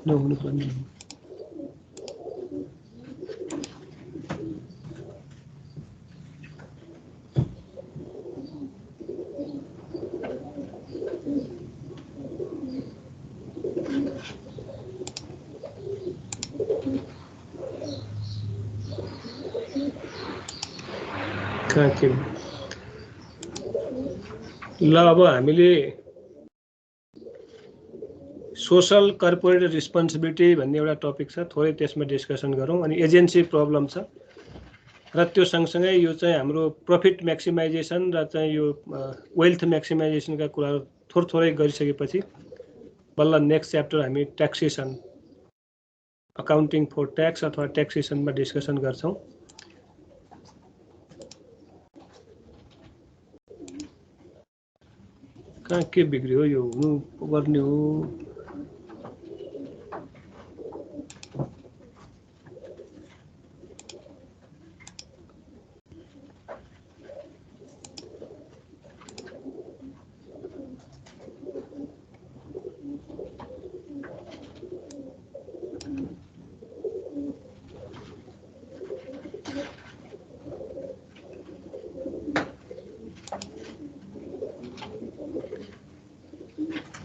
नहुनुपर्ने कहाँ के ल अब हामीले सोशल कर्पोरेट रिस्पोन्सिबिलिटी भन्ने एउटा टपिक छ, थोरै त्यसमा डिस्कसन गरौँ। अनि एजेन्सी प्रब्लम छ र त्यो सँगसँगै यो चाहिँ हाम्रो प्रफिट म्याक्सिमाइजेसन र चाहिँ यो वेल्थ म्याक्सिमाइजेसनका कुराहरू थोरै गरिसकेपछि बल्ल नेक्स्ट च्याप्टर हामी ट्याक्सेसन, अकाउन्टिङ फर ट्याक्स अथवा ट्याक्सेसनमा डिस्कसन गर्छौँ। कहाँ के बिग्रियो, यो हुनुपर्ने हो।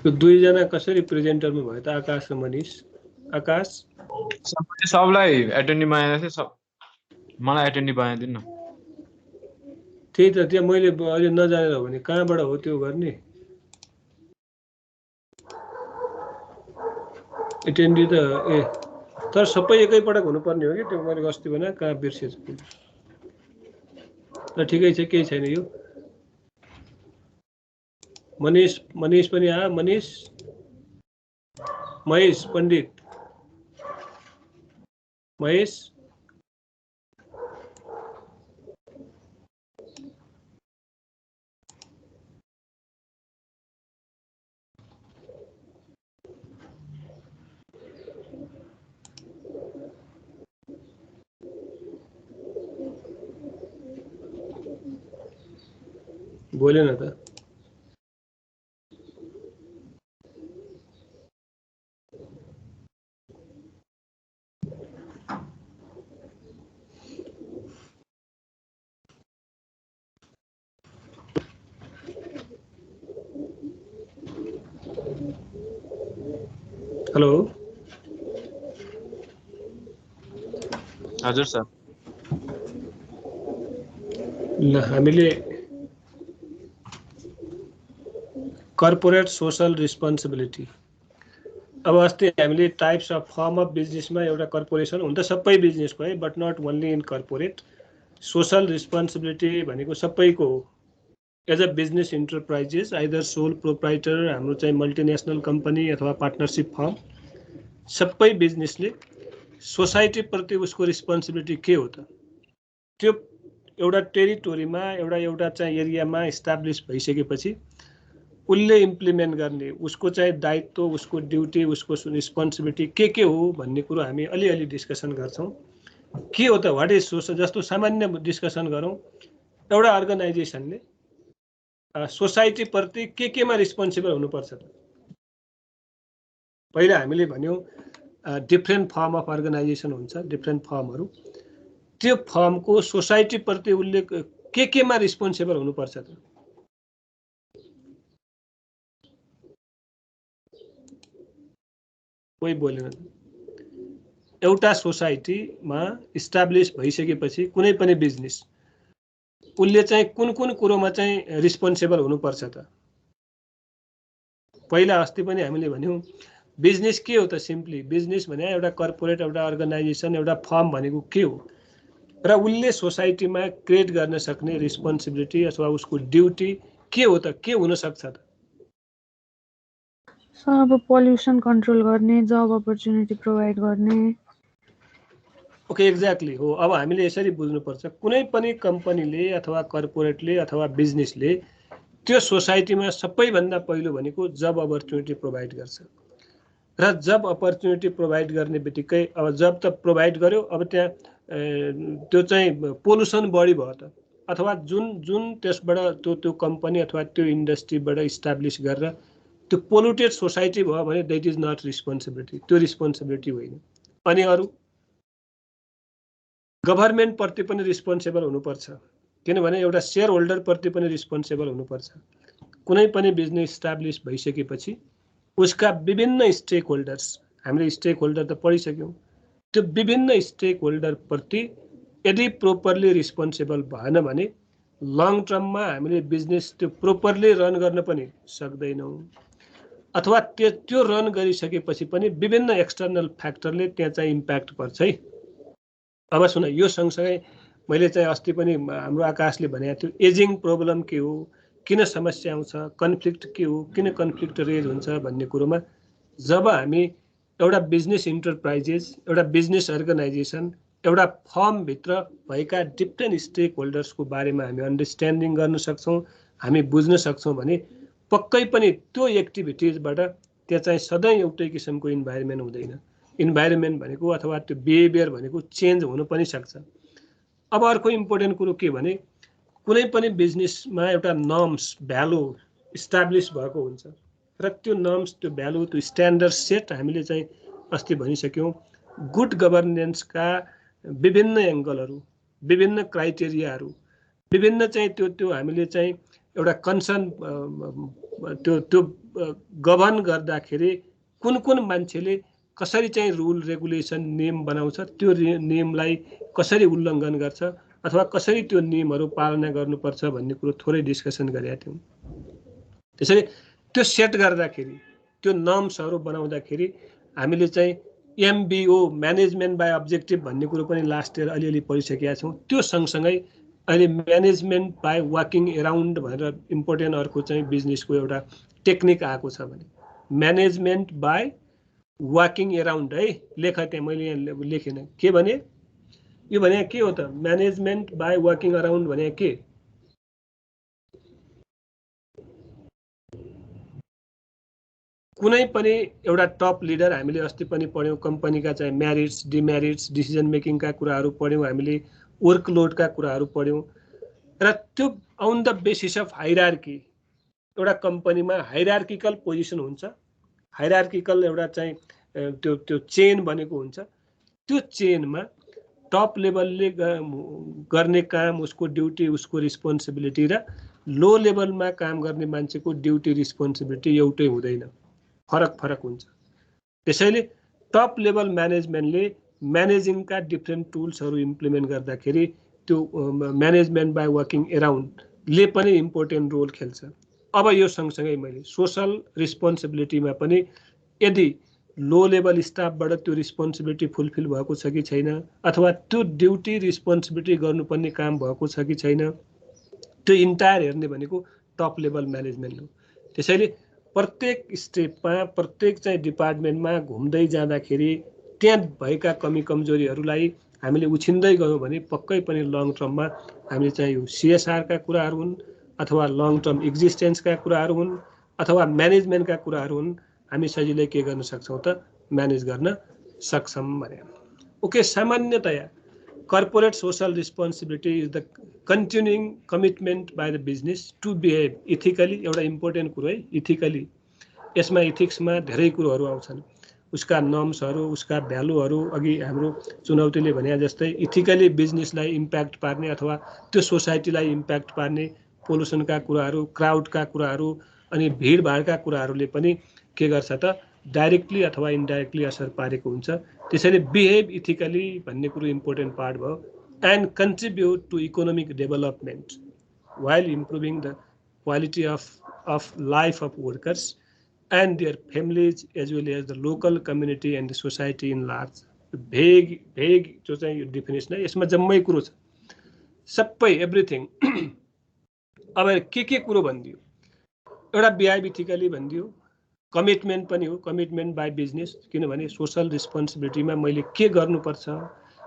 यो दुईजना कसरी प्रेजेन्टरमा भयो त, आकाश र मनिष? आकाश सबलाई एटेन्डी बनाएको थिएँ, मलाई एटेन्डी बनाइदिनु न। त्यही त, त्यहाँ मैले अहिले नजानेर हो भने कहाँबाट हो त्यो गर्ने? एटेन्डी त तर सबै एकैपटक हुनुपर्ने हो कि त्यो? मैले अस्ति भने कहाँ बिर्सेछु। ल ठिकै छ, केही छैन। यो मनिष पनि आ, महेश पण्डित, महेश बोलेन त। हेलो, हजुर सर। ल हामीले कर्पोरेट सोशल रिस्पोन्सिबिलिटी, अब अस्ति हामीले टाइप्स अफ फर्म अफ बिजनेसमा एउटा कर्पोरेसन हुन त सबै बिजनेसको है, but not only in corporate. Social responsibility भनेको सबैको हो। As a business enterprises, either sole proprietor, हाम्रो चाहिँ मल्टिनेसनल कम्पनी अथवा पार्टनरसिप फर्म, सबै बिजनेसले सोसाइटीप्रति उसको रिस्पोन्सिबिलिटी के हो त? त्यो एउटा टेरिटोरीमा एउटा चाहिँ एरियामा इस्टाब्लिस भइसकेपछि उसले इम्प्लिमेन्ट गर्ने, उसको चाहिँ दायित्व, उसको ड्युटी, उसको रिस्पोन्सिबिलिटी के हो भन्ने कुरो हामी अलिअलि डिस्कसन गर्छौँ। के हो त, वाट इज सोशल? जस्तो सामान्य डिस्कसन गरौँ, एउटा अर्गनाइजेसनले सोसाइटीप्रति केमा रिस्पोन्सिबल हुनुपर्छ त? पहिला हामीले भन्यौँ डिफ्रेन्ट फर्म अफ अर्गनाइजेसन हुन्छ, डिफ्रेन्ट फर्महरू। त्यो फर्मको सोसाइटीप्रति उसले केमा रिस्पोन्सिबल हुनुपर्छ त? कोही बोलेन। एउटा सोसाइटीमा इस्टाब्लिस भइसकेपछि कुनै पनि बिजनेस उसले चाहिँ कुन कुरोमा चाहिँ रिस्पोन्सिबल हुनुपर्छ त? पहिला अस्ति पनि हामीले भन्यौँ बिजनेस के हो त? सिम्पली बिजनेस भने एउटा कर्पोरेट, एउटा अर्गनाइजेसन, एउटा फर्म भनेको के हो र उसले सोसाइटीमा क्रिएट गर्न सक्ने रिस्पोन्सिबिलिटी अथवा उसको ड्युटी के हो त? के हुन सक्छ त? अब पोल्युसन कन्ट्रोल गर्ने, जब अपर्च्युनिटी प्रोभाइड गर्ने। ओके, एक्ज्याक्टली हो। अब हामीले यसरी बुझ्नुपर्छ, कुनै पनि कम्पनीले अथवा कर्पोरेटले अथवा बिजनेसले त्यो सोसाइटीमा सबैभन्दा पहिलो भनेको जब अपर्च्युनिटी प्रोभाइड गर्छ। र जब अपर्च्युनिटी प्रोभाइड गर्ने बित्तिकै अब जब त प्रोभाइड गर्यो, अब त्यहाँ त्यो चाहिँ पोल्युसन बढी भयो त, अथवा जुन त्यसबाट त्यो कम्पनी अथवा त्यो इन्डस्ट्रीबाट इस्टाब्लिस गरेर त्यो पोल्युटेड सोसाइटी भयो भने दैट इज नट रिस्पोन्सिबिलिटी, त्यो रिस्पोन्सिबिलिटी होइन। अनि अरू गभर्नमेन्ट प्रति पनि रिस्पोन्सिबल हुनुपर्छ, किनभने एउटा शेयर होल्डर प्रति पनि रिस्पोन्सिबल हुनुपर्छ। कुनै पनि बिजनेस इस्टाब्लिस भइसकेपछि उसका विभिन्न स्टेक होल्डर्स, हामीले स्टेक होल्डर त पढिसक्यौँ, त्यो विभिन्न स्टेक होल्डर प्रति यदि प्रोपरली रिस्पोन्सिबल भएन भने लङ टर्ममा हामीले बिजनेस त्यो प्रोपरली रन गर्न पनि सक्दैनौँ, अथवा त्यो रन गरिसकेपछि पनि विभिन्न एक्सटर्नल फ्याक्टरले त्यहाँ चाहिँ इम्प्याक्ट पर्छ है। अब सुन, यो सँगसँगै मैले चाहिँ अस्ति पनि हाम्रो आकाशले भनेको थियो एजिङ प्रब्लम के हो, किन समस्या आउँछ, कन्फ्लिक्ट के हो, किन कन्फ्लिक्ट रेज हुन्छ भन्ने कुरोमा जब हामी एउटा बिजनेस इन्टरप्राइजेस, एउटा बिजनेस अर्गनाइजेसन, एउटा फर्मभित्र भएका डिफ्रेन्ट स्टेक होल्डर्सको बारेमा हामी अन्डरस्ट्यान्डिङ गर्न सक्छौँ, हामी बुझ्न सक्छौँ भने पक्कै पनि त्यो एक्टिभिटिजबाट त्यहाँ चाहिँ सधैँ एउटै किसिमको इन्भाइरोमेन्ट हुँदैन। इन्भाइरोमेन्ट भनेको अथवा त्यो बिहेभियर भनेको चेन्ज हुन पनि सक्छ। अब अर्को इम्पोर्टेन्ट कुरो के भने कुनै पनि बिजनेसमा एउटा नर्म्स भ्यालु इस्टाब्लिस भएको हुन्छ र त्यो नर्म्स, त्यो भ्यालु, त्यो स्ट्यान्डर्ड सेट हामीले चाहिँ अस्ति भनिसक्यौँ। गुड गभर्नेन्सका विभिन्न एङ्गलहरू, विभिन्न क्राइटेरियाहरू, विभिन्न चाहिँ त्यो हामीले चाहिँ एउटा कन्सर्न त्यो गभर्न गर्दाखेरि कुन कुन मान्छेले कसरी चाहिँ रुल रेगुलेसन नियम बनाउँछ, त्यो नियमलाई कसरी उल्लङ्घन गर्छ अथवा कसरी त्यो नियमहरू पालना गर्नुपर्छ भन्ने कुरो थोरै डिस्कसन गरेका थियौँ। त्यसैले त्यो सेट गर्दाखेरि, त्यो नर्म्सहरू बनाउँदाखेरि हामीले चाहिँ MBO, म्यानेजमेन्ट बाई अब्जेक्टिभ भन्ने कुरो पनि लास्ट इयर अलिअलि पढिसकेका छौँ। त्यो सँगसँगै अहिले म्यानेजमेन्ट बाई वाकिङ एराउन्ड भनेर इम्पोर्टेन्ट अर्को चाहिँ बिजनेसको एउटा टेक्निक आएको छ भने म्यानेजमेन्ट बाई वाकिङ एराउन्ड है, लेख त्यहाँ मैले यहाँ लेखेन के भने, यो भने के हो त, म्यानेजमेन्ट बाई वाकिङ अराउन्ड भने के? कुनै पनि एउटा टप लिडर, हामीले अस्ति पनि पढ्यौँ कम्पनीका चाहिँ म्यारिट्स, डिमेरिट्स, डिसिजन मेकिङका कुराहरू पढ्यौँ, हामीले वर्कलोडका कुराहरू पढ्यौँ र त्यो on the basis of hierarchy एउटा कम्पनीमा हाइरार्किकल पोजिसन हुन्छ, हाइरार्किकल एउटा चाहिँ त्यो चेन बनेको हुन्छ। त्यो चेनमा टप लेभलले गर्ने काम, उसको ड्युटी, उसको रिस्पोन्सिबिलिटी र लो लेभलमा काम गर्ने मान्छेको ड्युटी रिस्पोन्सिबिलिटी एउटै हुँदैन, फरक फरक हुन्छ। त्यसैले टप लेभल म्यानेजमेन्टले म्यानेजिङका डिफ्रेन्ट टुल्सहरू इम्प्लिमेन्ट गर्दाखेरि त्यो म्यानेजमेन्ट बाई वर्किङ एराउन्डले पनि इम्पोर्टेन्ट रोल खेल्छ। अब यो सँगसँगै मैले सोसल रिस्पोन्सिबिलिटीमा पनि यदि लो लेभल स्टाफबाट त्यो रिस्पोन्सिबिलिटी फुलफिल भएको छ कि छैन, अथवा त्यो ड्युटी रिस्पोन्सिबिलिटी गर्नुपर्ने काम भएको छ कि छैन, त्यो इन्टायर हेर्ने भनेको टप लेभल म्यानेजमेन्ट हो। त्यसैले प्रत्येक स्टेपमा, प्रत्येक चाहिँ डिपार्टमेन्टमा घुम्दै जाँदाखेरि त्यहाँ भएका कमी कमजोरीहरूलाई हामीले उछिन्दै गयौँ भने पक्कै पनि लङ टर्ममा हामीले चाहिँ यो CSRका कुराहरू हुन् अथवा लङ टर्म एक्जिस्टेन्सका कुराहरू हुन् अथवा म्यानेजमेन्टका कुराहरू हुन्, हामी सजिलै के गर्न सक्छौँ त, म्यानेज गर्न सक्छौँ भने। ओके, सामान्यतया corporate social responsibility is the continuing commitment by the business to behave ethically. एउटा इम्पोर्टेन्ट कुरो है, इथिकली। यसमा इथिक्समा धेरै कुरोहरू आउँछन्, उसका नर्म्सहरू, उसका भ्यालुहरू, अघि हाम्रो चुनौतीले भने जस्तै इथिकली बिजनेसलाई इम्प्याक्ट पार्ने अथवा त्यो सोसाइटीलाई इम्प्याक्ट पार्ने पोल्युसनका कुराहरू, क्राउडका कुराहरू अनि भिडभाडका कुराहरूले पनि के गर्छ त, डाइरेक्टली अथवा इन्डाइरेक्टली असर पारेको हुन्छ। त्यसैले बिहेभ इथिकली भन्ने कुरो इम्पोर्टेन्ट पार्ट भयो। And contribute to economic development while improving the quality of life of workers and their families as well as the local community and the society in large। भेग जो चाहिँ यो definition है, यसमा जम्मै कुरो छ, सबै एभ्रिथिङ। अब के कुरो भनिदियो, एउटा बिहेभ इथिकली भनिदियो, कमिटमेन्ट पनि हो, कमिटमेन्ट बाई बिजनेस, किनभने सोसल रिस्पोन्सिबिलिटीमा मैले के गर्नुपर्छ,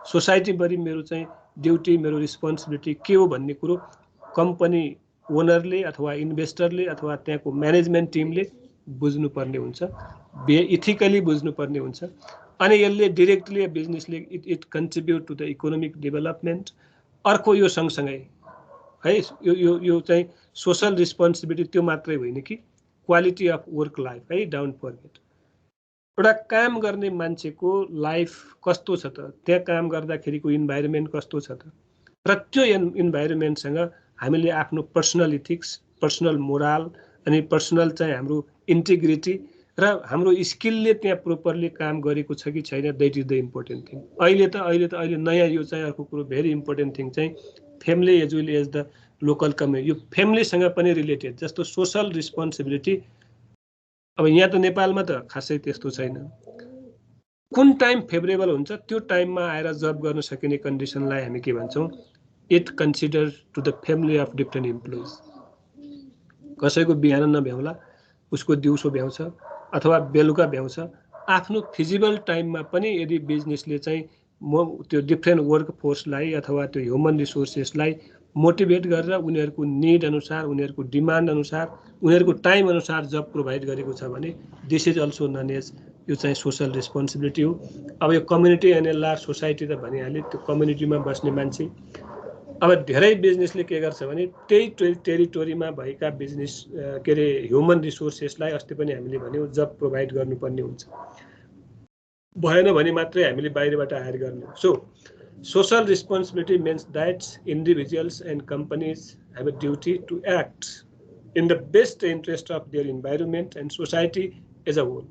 सोसाइटीभरि मेरो चाहिँ ड्युटी, मेरो रिस्पोन्सिबिलिटी के हो भन्ने कुरो कम्पनी ओनरले अथवा इन्भेस्टरले अथवा त्यहाँको म्यानेजमेन्ट टिमले बुझ्नुपर्ने हुन्छ, इथिकली बुझ्नुपर्ने हुन्छ। अनि यसले डिरेक्टली बिजनेसले it contribute to the economic development. अर्को यो सँगसँगै है, यो चाहिँ सोसल रिस्पोन्सिबिलिटी त्यो मात्रै होइन कि क्वालिटी अफ वर्क लाइफ है, डोन्ट फर्गेट। एउटा काम गर्ने मान्छेको लाइफ कस्तो छ त, त्यहाँ काम गर्दाखेरिको इन्भाइरोमेन्ट कस्तो छ त, र त्यो इन्भाइरोमेन्टसँग हामीले आफ्नो पर्सनल इथिक्स, पर्सनल मोरल अनि पर्सनल चाहिँ हाम्रो इन्टिग्रिटी र हाम्रो स्किलले त्यहाँ प्रोपरली काम गरेको छ कि छैन, that is the important thing. अहिले नयाँ यो चाहिँ अर्को कुरो भेरी इम्पोर्टेन्ट थिङ चाहिँ family as well as the local community, यो फ्यामिलीसँग पनि रिलेटेड। जस्तो सोसल रिस्पोन्सिबिलिटी, अब यहाँ त नेपालमा त खासै त्यस्तो छैन। कुन टाइम फेभरेबल हुन्छ त्यो टाइममा आएर जब गर्न सकिने कन्डिसनलाई हामी के भन्छौँ, it consider to the family of different employees. कसैको बिहान नभ्याउला, उसको दिउँसो भ्याउँछ अथवा बेलुका भ्याउँछ। आफ्नो फिजिबल टाइममा पनि यदि बिजनेसले चाहिँ त्यो डिफ्रेन्ट वर्क फोर्सलाई अथवा त्यो ह्युमन रिसोर्सेसलाई मोटिभेट गरेर उनीहरूको निड अनुसार, उनीहरूको डिमान्ड अनुसार, उनीहरूको टाइम अनुसार जब प्रोभाइड गरेको छ भने this is also known as, यो चाहिँ सोसल रेस्पोन्सिबिलिटी हो। अब यो कम्युनिटी एन्ड लार्ज सोसाइटी त भनिहालेँ, त्यो कम्युनिटीमा बस्ने मान्छे। अब धेरै बिजनेसले के गर्छ भने त्यही टेरिटोरीमा भएका बिजनेस के अरे ह्युमन रिसोर्सेसलाई अस्ति पनि हामीले भन्यौँ जब प्रोभाइड गर्नुपर्ने हुन्छ, भएन भने मात्रै हामीले बाहिरबाट हायर गर्ने हो। So social responsibility means that individuals and companies have a duty to act in the best interest of their environment and society as a whole.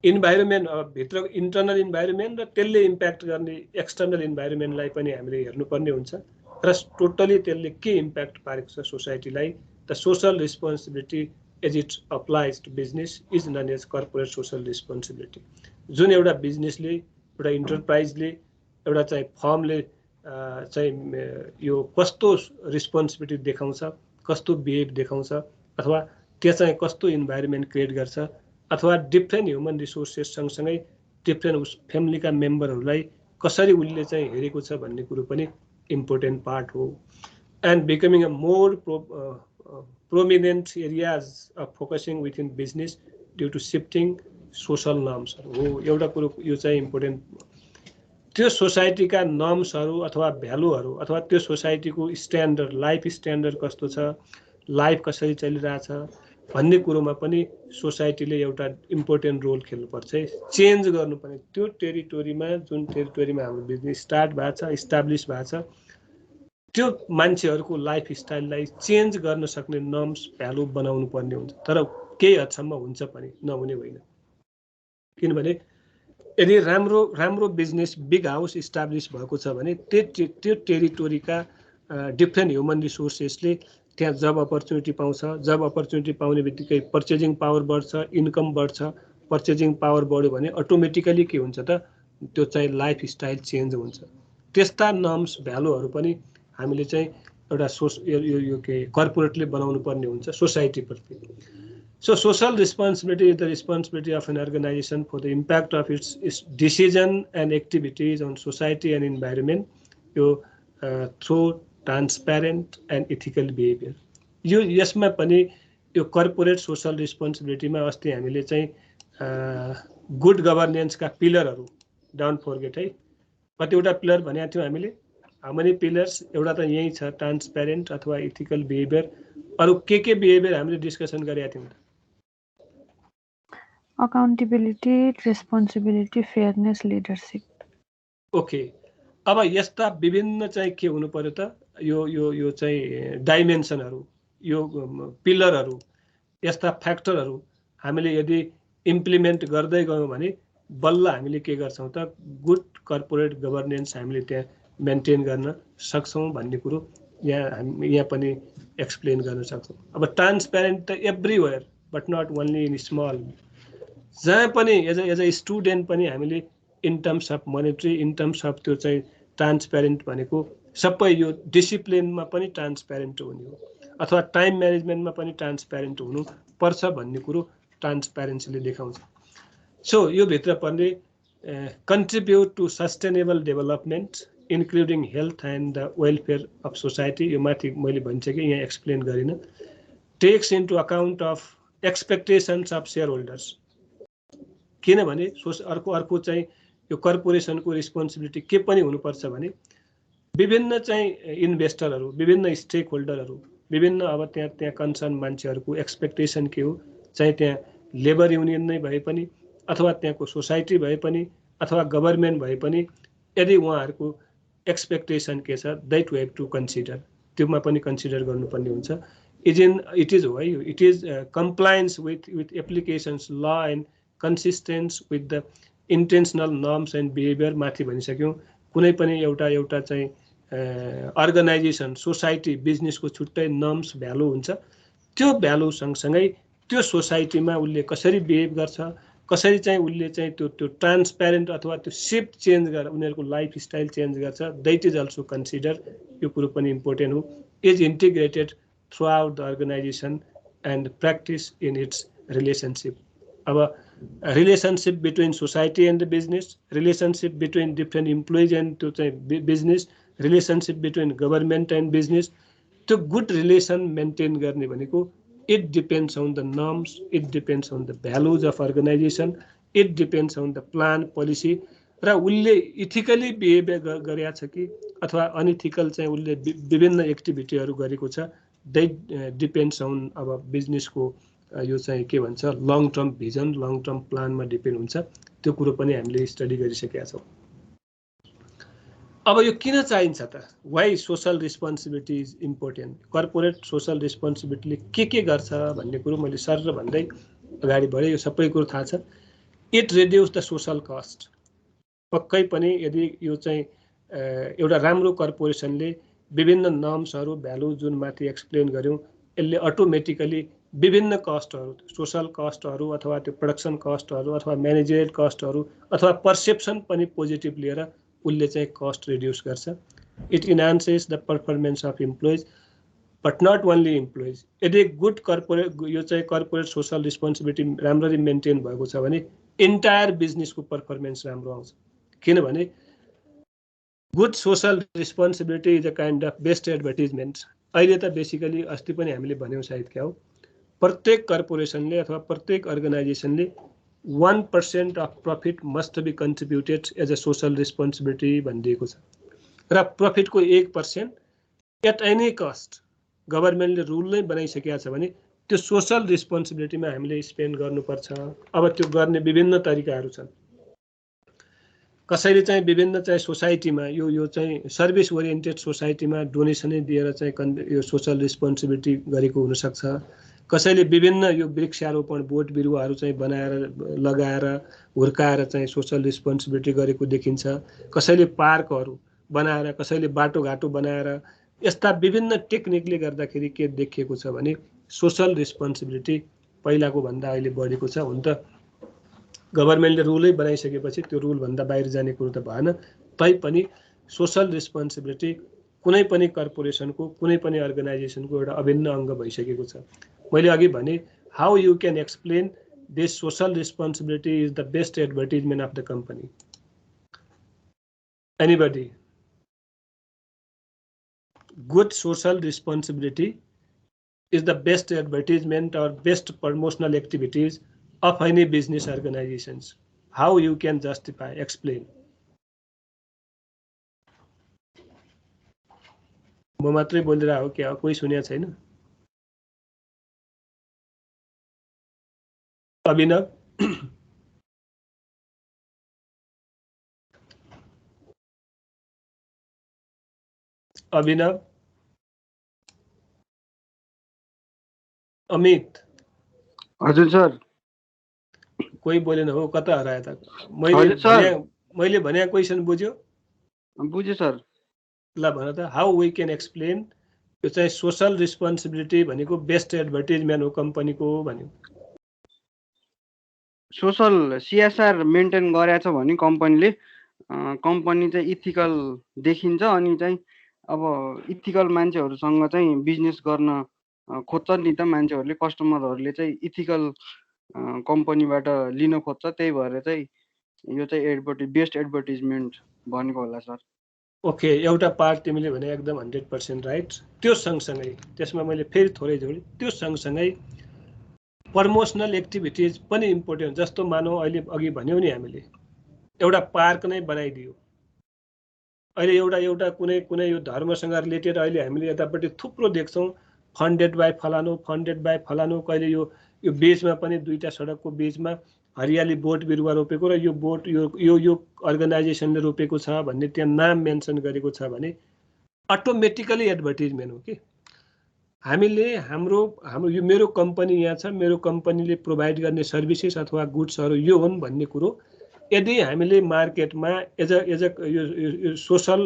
Environment भित्र इन्टर्नल इन्भाइरोमेन्ट र त्यसले इम्प्याक्ट गर्ने एक्सटर्नल इन्भाइरोमेन्टलाई पनि हामीले हेर्नुपर्ने हुन्छ र टोटली त्यसले के इम्प्याक्ट पारेको छ सोसाइटीलाई। The social responsibility as it applies to business is known as corporate social responsibility. जुन एउटा बिजनेसले, एउटा इन्टरप्राइजले, एउटा चाहिँ फर्मले चाहिँ यो कस्तो रेस्पोन्सिबिलिटी देखाउँछ, कस्तो बिहेभ देखाउँछ, अथवा त्यो चाहिँ कस्तो इन्भाइरोमेन्ट क्रिएट गर्छ, अथवा डिफ्रेन्ट ह्युमन रिसोर्सेस सँगसँगै डिफ्रेन्ट उस फ्यामिलीका मेम्बरहरूलाई कसरी उसले चाहिँ हेरेको छ भन्ने कुरो पनि इम्पोर्टेन्ट पार्ट हो। And becoming a more prominent areas of focusing within business due to shifting social नर्म्सहरू हो। एउटा कुरो यो चाहिँ इम्पोर्टेन्ट, त्यो सोसाइटीका नर्म्सहरू अथवा भ्यालुहरू अथवा त्यो सोसाइटीको स्ट्यान्डर्ड, लाइफ स्ट्यान्डर्ड कस्तो छ, लाइफ कसरी चलिरहेछ भन्ने कुरोमा पनि सोसाइटीले एउटा इम्पोर्टेन्ट रोल खेल्नुपर्छ, चेन्ज गर्नुपर्ने। त्यो टेरिटोरीमा, जुन टेरिटोरीमा हाम्रो बिजनेस स्टार्ट भएको छ, इस्टाब्लिस भएको छ, त्यो मान्छेहरूको लाइफ स्टाइललाई चेन्ज गर्न सक्ने नर्म्स, भ्यालु बनाउनु पर्ने हुन्छ। तर केही हदसम्म हुन्छ पनि, नहुने होइन। किनभने यदि राम्रो बिजनेस, बिग हाउस इस्टाब्लिस भएको छ भने त्यो टेरिटोरीका डिफ्रेन्ट ह्युमन रिसोर्सेसले त्यहाँ जब अपर्च्युनिटी पाउँछ। जब अपर्च्युनिटी पाउने बित्तिकै पर्चेजिङ पावर बढ्छ, इन्कम बढ्छ। पर्चेजिङ पावर बढ्यो भने अटोमेटिकली के हुन्छ त, त्यो चाहिँ लाइफ स्टाइल चेन्ज हुन्छ। त्यस्ता नर्म्स, भ्यालुहरू पनि हामीले चाहिँ एउटा यो के कर्पोरेटले बनाउनु पर्ने हुन्छ सोसाइटीप्रति। So social responsibility is the responsibility of an organization for the impact of its decision and activities on society and environment through transparent and ethical behavior. यो यसमा पनि यो कर्पोरेट सोशल रिस्पोन्सिबिलिटीमा अस्ति हामीले चाहिँ गुड गभर्नेन्सका पिलरहरू, डोन्ट फर्गेट है, कतिवटा pillar भनेको थियौँ हामीले। How many pillars? एउटा त यही छ, ट्रान्सप्यारेन्ट अथवा इथिकल बिहेभियर। अरू के बिहेभियर हामीले डिस्कसन गरेका थियौँ? Accountability, responsibility, fairness, leadership. Okay, अब यस्ता विभिन्न चाहिँ के हुनु पर्यो त, यो चाहिँ डाइमेन्सनहरू, यो पिलरहरू, यस्ता फ्याक्टरहरू हामीले यदि इम्प्लिमेन्ट गर्दै गयौँ भने बल्ल हामीले के गर्छौँ त, गुड कर्पोरेट गभर्नेन्स हामीले त्यहाँ मेन्टेन गर्न सक्छौँ भन्ने कुरो यहाँ पनि एक्सप्लेन गर्न सक्छौँ। अब ट्रान्सप्यारेन्ट त everywhere but not only in small, जहाँ पनि एज अ स्टुडेन्ट पनि हामीले in terms of monetary, in terms of त्यो चाहिँ ट्रान्सप्यारेन्ट भनेको सबै यो डिसिप्लिनमा पनि ट्रान्सप्यारेन्ट हुने हो अथवा टाइम म्यानेजमेन्टमा पनि ट्रान्सप्यारेन्ट हुनुपर्छ भन्ने कुरो ट्रान्सप्यारेन्सीले देखाउँछ। सो यो भित्र पर्ने contribute to sustainable development including health and the welfare of society, यो माथि मैले भनिसकेँ, यहाँ एक्सप्लेन गरिनँ। Takes into account of expectations of shareholders, किनभने अर्को चाहिँ यो कर्पोरेसनको रिस्पोन्सिबिलिटी के पनि हुनुपर्छ भने विभिन्न चाहिँ इन्भेस्टरहरू, विभिन्न स्टेक होल्डरहरू, विभिन्न अब त्यहाँ कन्सर्न मान्छेहरूको एक्सपेक्टेसन के हो, चाहे त्यहाँ लेबर युनियन नै भए पनि अथवा त्यहाँको सोसाइटी भए पनि अथवा गभर्मेन्ट भए पनि, यदि उहाँहरूको एक्सपेक्टेसन के छ, that we have to consider, त्योमा पनि कन्सिडर गर्नुपर्ने हुन्छ। इट इज है, it is compliance with applications law and consistence with the intentional norms and behaviour. माथि भनिसक्यौँ, कुनै पनि एउटा चाहिँ अर्गनाइजेसन, सोसाइटी, बिजनेसको छुट्टै नर्म्स, भ्यालु हुन्छ। त्यो भ्यालु सँगसँगै त्यो सोसाइटीमा उसले कसरी बिहेभ गर्छ, कसरी चाहिँ उसले चाहिँ त्यो ट्रान्सप्यारेन्ट अथवा त्यो सिफ्ट चेन्ज गरेर उनीहरूको लाइफस्टाइल चेन्ज गर्छ, दैट इज अल्सो कन्सिडर। यो कुरो पनि इम्पोर्टेन्ट हो। Is integrated throughout the organisation and practice in its relationship. अब relationship between society and the business, relationship between different employees and त्यो चाहिँ business, relationship between government and business, त्यो good relation maintain गर्ने भनेको it depends on the norms, it depends on the values of organization, it depends on the plan, policy, र उसले ethically behaviour गरेका छ कि अथवा अनइथिकल चाहिँ उसले विभिन्न एक्टिभिटीहरू गरेको छ, दैट डिपेन्ड्स अन अब बिजनेसको यो चाहिँ के भन्छ long term vision, long term प्लानमा डिपेन्ड हुन्छ। त्यो कुरो पनि हामीले स्टडी गरिसकेका छौँ। अब यो किन चाहिन्छ त? Why social responsibility is important? Corporate social रेस्पोन्सिबिलिटीले के गर्छ भन्ने कुरो मैले सर भन्दै अगाडि बढेँ। यो सबै कुरो थाहा छ। It reduce the social cost. पक्कै पनि यदि यो चाहिँ एउटा राम्रो कर्पोरेसनले विभिन्न नर्म्सहरू, भ्यालु जुन माथि एक्सप्लेन गऱ्यौँ, यसले अटोमेटिकली विभिन्न कस्टहरू, सोसल कस्टहरू अथवा त्यो प्रोडक्सन कस्टहरू अथवा म्यानेजरियल कस्टहरू अथवा पर्सेप्सन पनि पोजिटिभ लिएर उसले चाहिँ कस्ट रिड्युस गर्छ। It enhances the performance of employees, but not only employees. यदि गुड कर्पोरेट यो चाहिँ कर्पोरेट सोसल रेस्पोन्सिबिलिटी राम्ररी मेन्टेन भएको छ भने इन्टायर बिजनेसको पर्फर्मेन्स राम्रो आउँछ। किनभने good social responsibility is a kind of best advertisement. अहिले त बेसिकली अस्ति पनि हामीले भन्यौँ सायद क्या हो, प्रत्येक कर्पोरेसनले अथवा प्रत्येक अर्गनाइजेसनले 1% of profit must be contributed as a social responsibility भनिदिएको छ। र प्रफिटको 1% एट एनी कस्ट गभर्मेन्टले रुल नै बनाइसकेका छ भने त्यो सोसल रेस्पोन्सिबिलिटीमा हामीले स्पेन्ड गर्नुपर्छ। अब त्यो गर्ने विभिन्न तरिकाहरू छन्। कसैले चाहिँ विभिन्न चाहिँ सोसाइटीमा यो चाहिँ सर्भिस ओरिएन्टेड सोसाइटीमा डोनेसनै दिएर चाहिँ यो सोसल रेस्पोन्सिबिलिटी गरेको हुनसक्छ। कसैले विभिन्न यो वृक्षारोपण बोट बिरुवाहरू चाहिँ बनाएर लगाएर हुर्काएर चाहिँ सोसल रेस्पोन्सिबिलिटी गरेको देखिन्छ। कसैले पार्कहरू बनाएर, कसैले बाटोघाटो बनाएर, यस्ता विभिन्न टेक्निकले गर्दाखेरि के देखिएको छ भने सोसल रेस्पोन्सिबिलिटी पहिलाको भन्दा अहिले बढेको छ। हुन त गभर्मेन्टले रुलै बनाइसकेपछि त्यो रुलभन्दा बाहिर जाने कुरो त भएन, तैपनि सोसल रेस्पोन्सिबिलिटी कुनै पनि कर्पोरेसनको, कुनै पनि अर्गनाइजेसनको एउटा अभिन्न अङ्ग भइसकेको छ। मैले अघि भने how you can explain this social responsibility is the best advertisement of the company? Anybody? Good social responsibility is the best advertisement or best promotional activities of any business organizations. How you can justify? Explain. म मात्रै बोलिरहेको हो क्या? कोही सुनेको छैन? अभिनव? अभिनव? अमित? हजुर sir. कोही बोलेन हो, कता हरायो त? मैले भने क्वेसन बुझ्यो? बुझ्यो सर। ल भन त, हाउ वी क्यान एक्सप्लेन यो चाहिँ सोसल रेस्पोन्सिबिलिटी भनेको बेस्ट एडभर्टिजमेन्ट हो कम्पनीको भन्यो। सोसल सिएसआर मेन्टेन गरेछ भने कम्पनीले कम्पनी चाहिँ इथिकल देखिन्छ अनि चाहिँ अब इथिकल मान्छेहरूसँग चाहिँ बिजनेस गर्न खोज्छ नि त मान्छेहरूले, कस्टमरहरूले चाहिँ इथिकल कम्पनीबाट लिन खोज्छ। त्यही भएर चाहिँ यो चाहिँ बेस्ट एडभर्टिजमेन्ट भनेको होला सर। ओके, एउटा पार्ट तिमीले भने एकदम 100% राइट। त्यो सँगसँगै त्यसमा मैले फेरि थोरै जोडेँ, त्यो सँगसँगै प्रमोसनल एक्टिभिटिज पनि इम्पोर्टेन्ट। जस्तो मानौँ अहिले अघि भन्यौँ नि हामीले एउटा पार्क नै बनाइदियो। अहिले एउटा कुनै यो धर्मसँग रिलेटेड अहिले हामीले यतापट्टि थुप्रो देख्छौँ। फन्डेड बाई फलानु, कहिले यो बीचमा पनि दुईटा सडकको बीचमा हरियाली बोट बिरुवा रोपेको र यो बोट यो अर्गनाइजेसनले रोपेको छ भन्ने त्यहाँ नाम मेन्सन गरेको छ भने अटोमेटिकली एडभर्टिजमेन्ट हो कि हामीले हाम्रो यो मेरो कम्पनी यहाँ छ, मेरो कम्पनीले प्रोभाइड गर्ने सर्भिसेस अथवा गुड्सहरू यो हुन् भन्ने कुरो यदि हामीले मार्केटमा एज अ सोसल